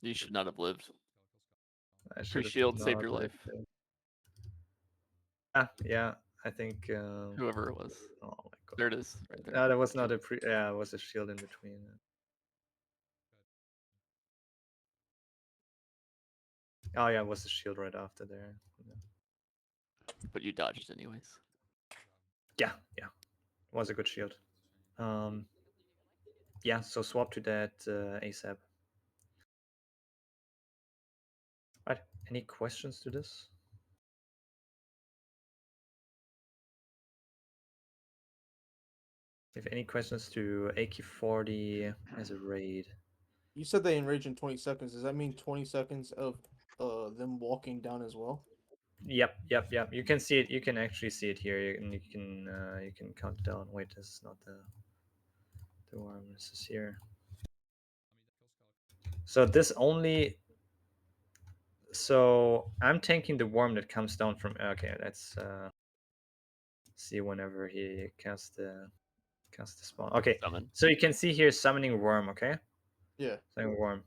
You should not have lived. Free shield saved your life. Yeah, I think whoever it was. Oh my god. There it is, right there. That was not a yeah, it was a shield in between. Oh yeah, it was a shield right after there. But you dodged anyways. Yeah, it was a good shield. Yeah, so swap to that ASAP. Right. Any questions to this? If any questions to AQ40 as a raid? You said they enrage in 20 seconds. Does that mean 20 seconds of them walking down as well? Yep. You can see it. You can actually see it here. You can count down. Wait, this is not the worm. This is here. So this only. So I'm tanking the worm that comes down from. Okay, let's see whenever he casts the spawn. Okay, Summon. so you can see here summoning worm. Okay. Yeah. Summoning worm.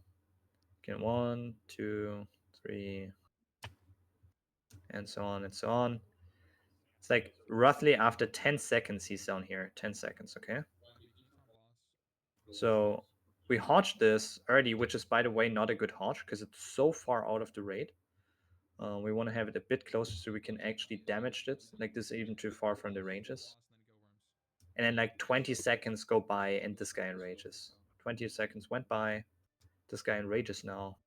Okay, 1, 2, 3, and so on and so on. It's like roughly after 10 seconds he's down here. 10 seconds, okay? So we hodge this early, which is, by the way, not a good hodge because it's so far out of the raid. We want to have it a bit closer so we can actually damage it. Like this is even too far from the ranges. And then like 20 seconds go by and this guy enrages. 20 seconds went by. This guy enrages now.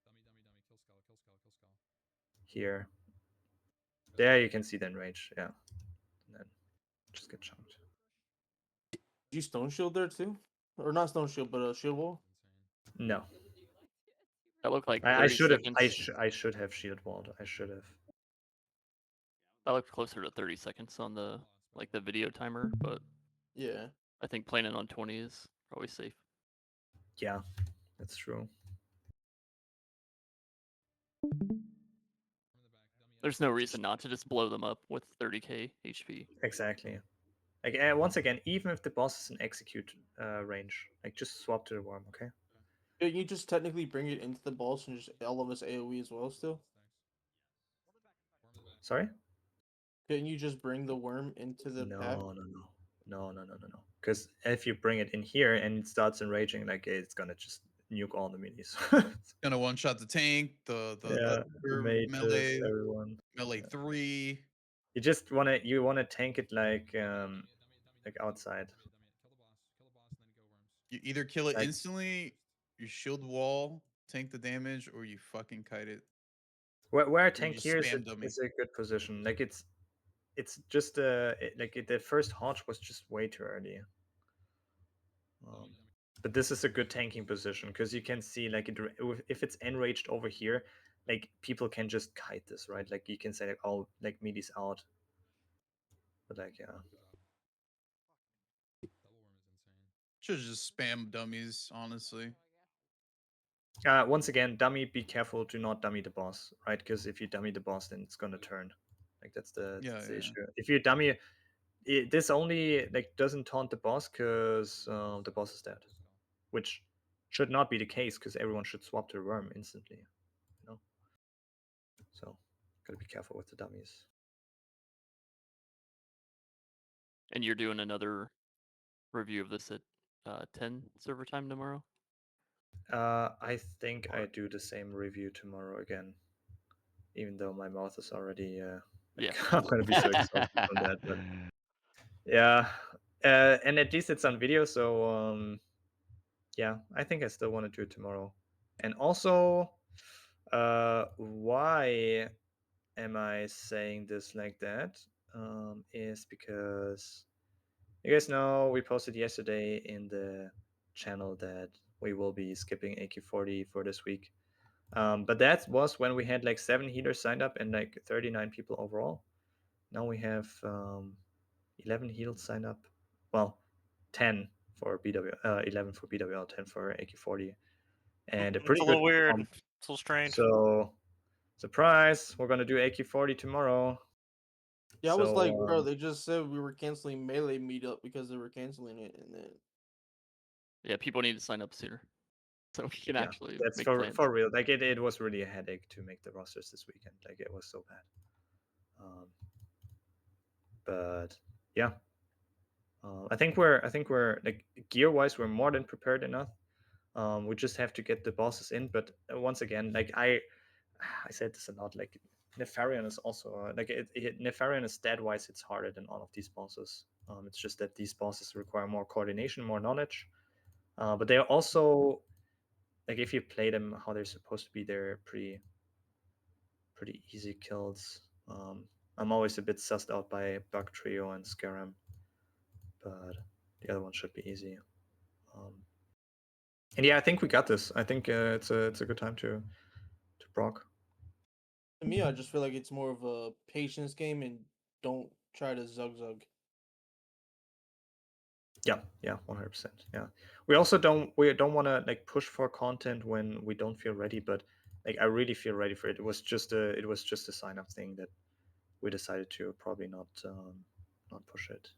Here. There you can see the enrage, yeah. And then just get chunked. Did you stone shield there too? Or not stone shield, but a shield wall? No. That looked like I 30 should have. seconds. I should have shield walled. I should have. That looked closer to 30 seconds on the the video timer, but Yeah. I think playing it on 20 is probably safe. Yeah, that's true. There's no reason not to just blow them up with 30k HP. Exactly. Like once again, even if the boss is in execute range, like just swap to the worm, okay? Can you just technically bring it into the boss and just all of us AoE as well still? Sorry? Couldn't you just bring the worm into the pack? No. Because if you bring it in here and it starts enraging, like it's gonna just nuke all the minis. It's gonna one shot the tank, the mages, melee, everyone. melee 3. You wanna tank it like outside. You either kill it Like- instantly, you shield wall, tank the damage, or you fucking kite it. Where I Or tank you here is spam dummy. a good position. Like it's just the first hodge was just way too early. But this is a good tanking position because you can see like if it's enraged over here, like people can just kite this, right? Like you can say like, oh, like meaty's out. But like yeah. Should just spam dummies, honestly. Once again, dummy, be careful, do not dummy the boss, right? Because if you dummy the boss, then it's gonna turn. Like that's the issue. If you dummy this only like doesn't taunt the boss because the boss is dead, which should not be the case because everyone should swap to the worm instantly, you know. So gotta be careful with the dummies. And you're doing another review of this at 10 server time tomorrow? I think I do the same review tomorrow again, even though my mouth is already Yeah. I'm gonna be so exhausted from that, but yeah, and at least it's on video, so yeah, I think I still want to do it tomorrow. And also, why am I saying this like that? Is because you guys know we posted yesterday in the channel that we will be skipping AQ40 for this week. But that was when we had like 7 healers signed up and like 39 people overall. Now we have 11 healers signed up. Well, 10 for BW, 11 for BWL, 10 for AQ40, and a It's pretty a good little weird. comp. It's a little strange. So, surprise, we're gonna do AQ40 tomorrow. Yeah, I was So, like, bro, they just said we were canceling melee meetup because they were canceling it, and then Yeah, people need to sign up sooner. So we can yeah, actually that's make for plans. real. Like it was really a headache to make the rosters this weekend. Like it was so bad. But yeah, I think we're like gear wise we're more than prepared enough. We just have to get the bosses in. But once again, like I said this a lot. Like Nefarian is also like Nefarian is stat wise it's harder than all of these bosses. It's just that these bosses require more coordination, more knowledge. But they're also like if you play them how they're supposed to be, they're pretty easy kills. I'm always a bit sussed out by Bug Trio and Scaram, but the other one should be easy. And yeah, I think we got this. I think it's a good time to proc. To me, I just feel like it's more of a patience game and don't try to zug. Yeah, 100%. Yeah, we also don't want to like push for content when we don't feel ready, but like I really feel ready for it. It was just a sign up thing that we decided to probably not push it.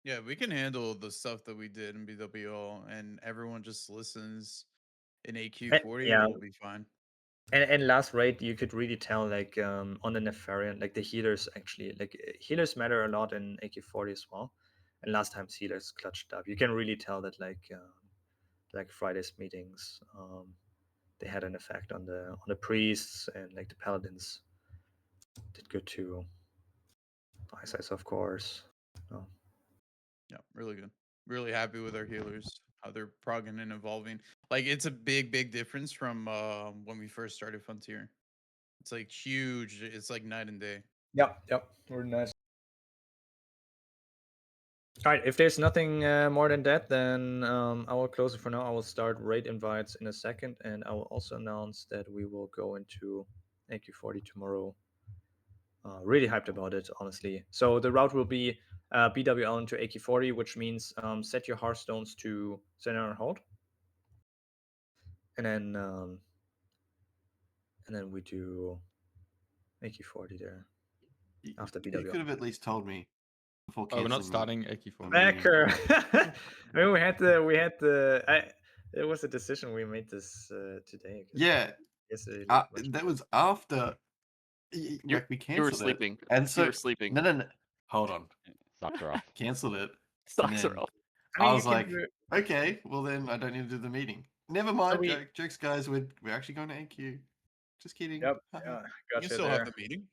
Yeah, we can handle the stuff that we did in BWL, and everyone just listens in AQ40. Yeah. We'll be fine. And last raid, you could really tell like on the Nefarian, like the healers actually like healers matter a lot in AQ40 as well. And last time's healers clutched up. You can really tell that like Friday's meetings, they had an effect on the priests, and like the paladins did good too. Ice Ice, of course. Oh. Yeah, really good. Really happy with our healers, how they're progging and evolving. Like it's a big difference from when we first started Frontier. It's like huge. It's like night and day. Yep, really nice. All right, if there's nothing more than that, then I will close it for now. I will start raid invites in a second, and I will also announce that we will go into AQ40 tomorrow. Really hyped about it, honestly. So the route will be BWL into AQ40, which means set your Hearthstones to center and hold, and then we do AQ40 there after BWL. You could have at least told me before Oh, we're not canceling starting AQ4. Becker. I mean, we had the. It was a decision we made this today. Yeah, Yesterday. that was after You like we were canceled sleeping. it, and You so were sleeping. no. Hold on, Socks are off. canceled it. Socks then are off. I mean, I you was can like, do it. okay, well then I don't need to do the meeting. Never mind, we- jokes, guys. We're actually going to AQ. Just kidding. Yep. Haha. Yeah, You gotcha can still there. have the meeting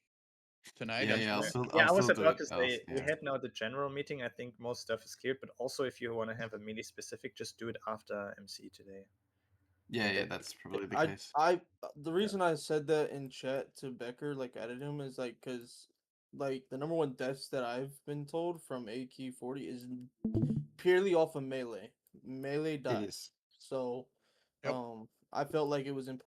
tonight. Yeah, and yeah. tomorrow. Yeah, I I'll was still do about it. to I'll- say we yeah. had now the general meeting. I think most stuff is cleared, but also if you want to have a melee specific, just do it after MC today. Yeah, that's probably the case. The reason I said that in chat to Becker, like added him, is like because like the number one deaths that I've been told from AQ40 is purely off of melee It dies. is. So Yep. I felt like it was important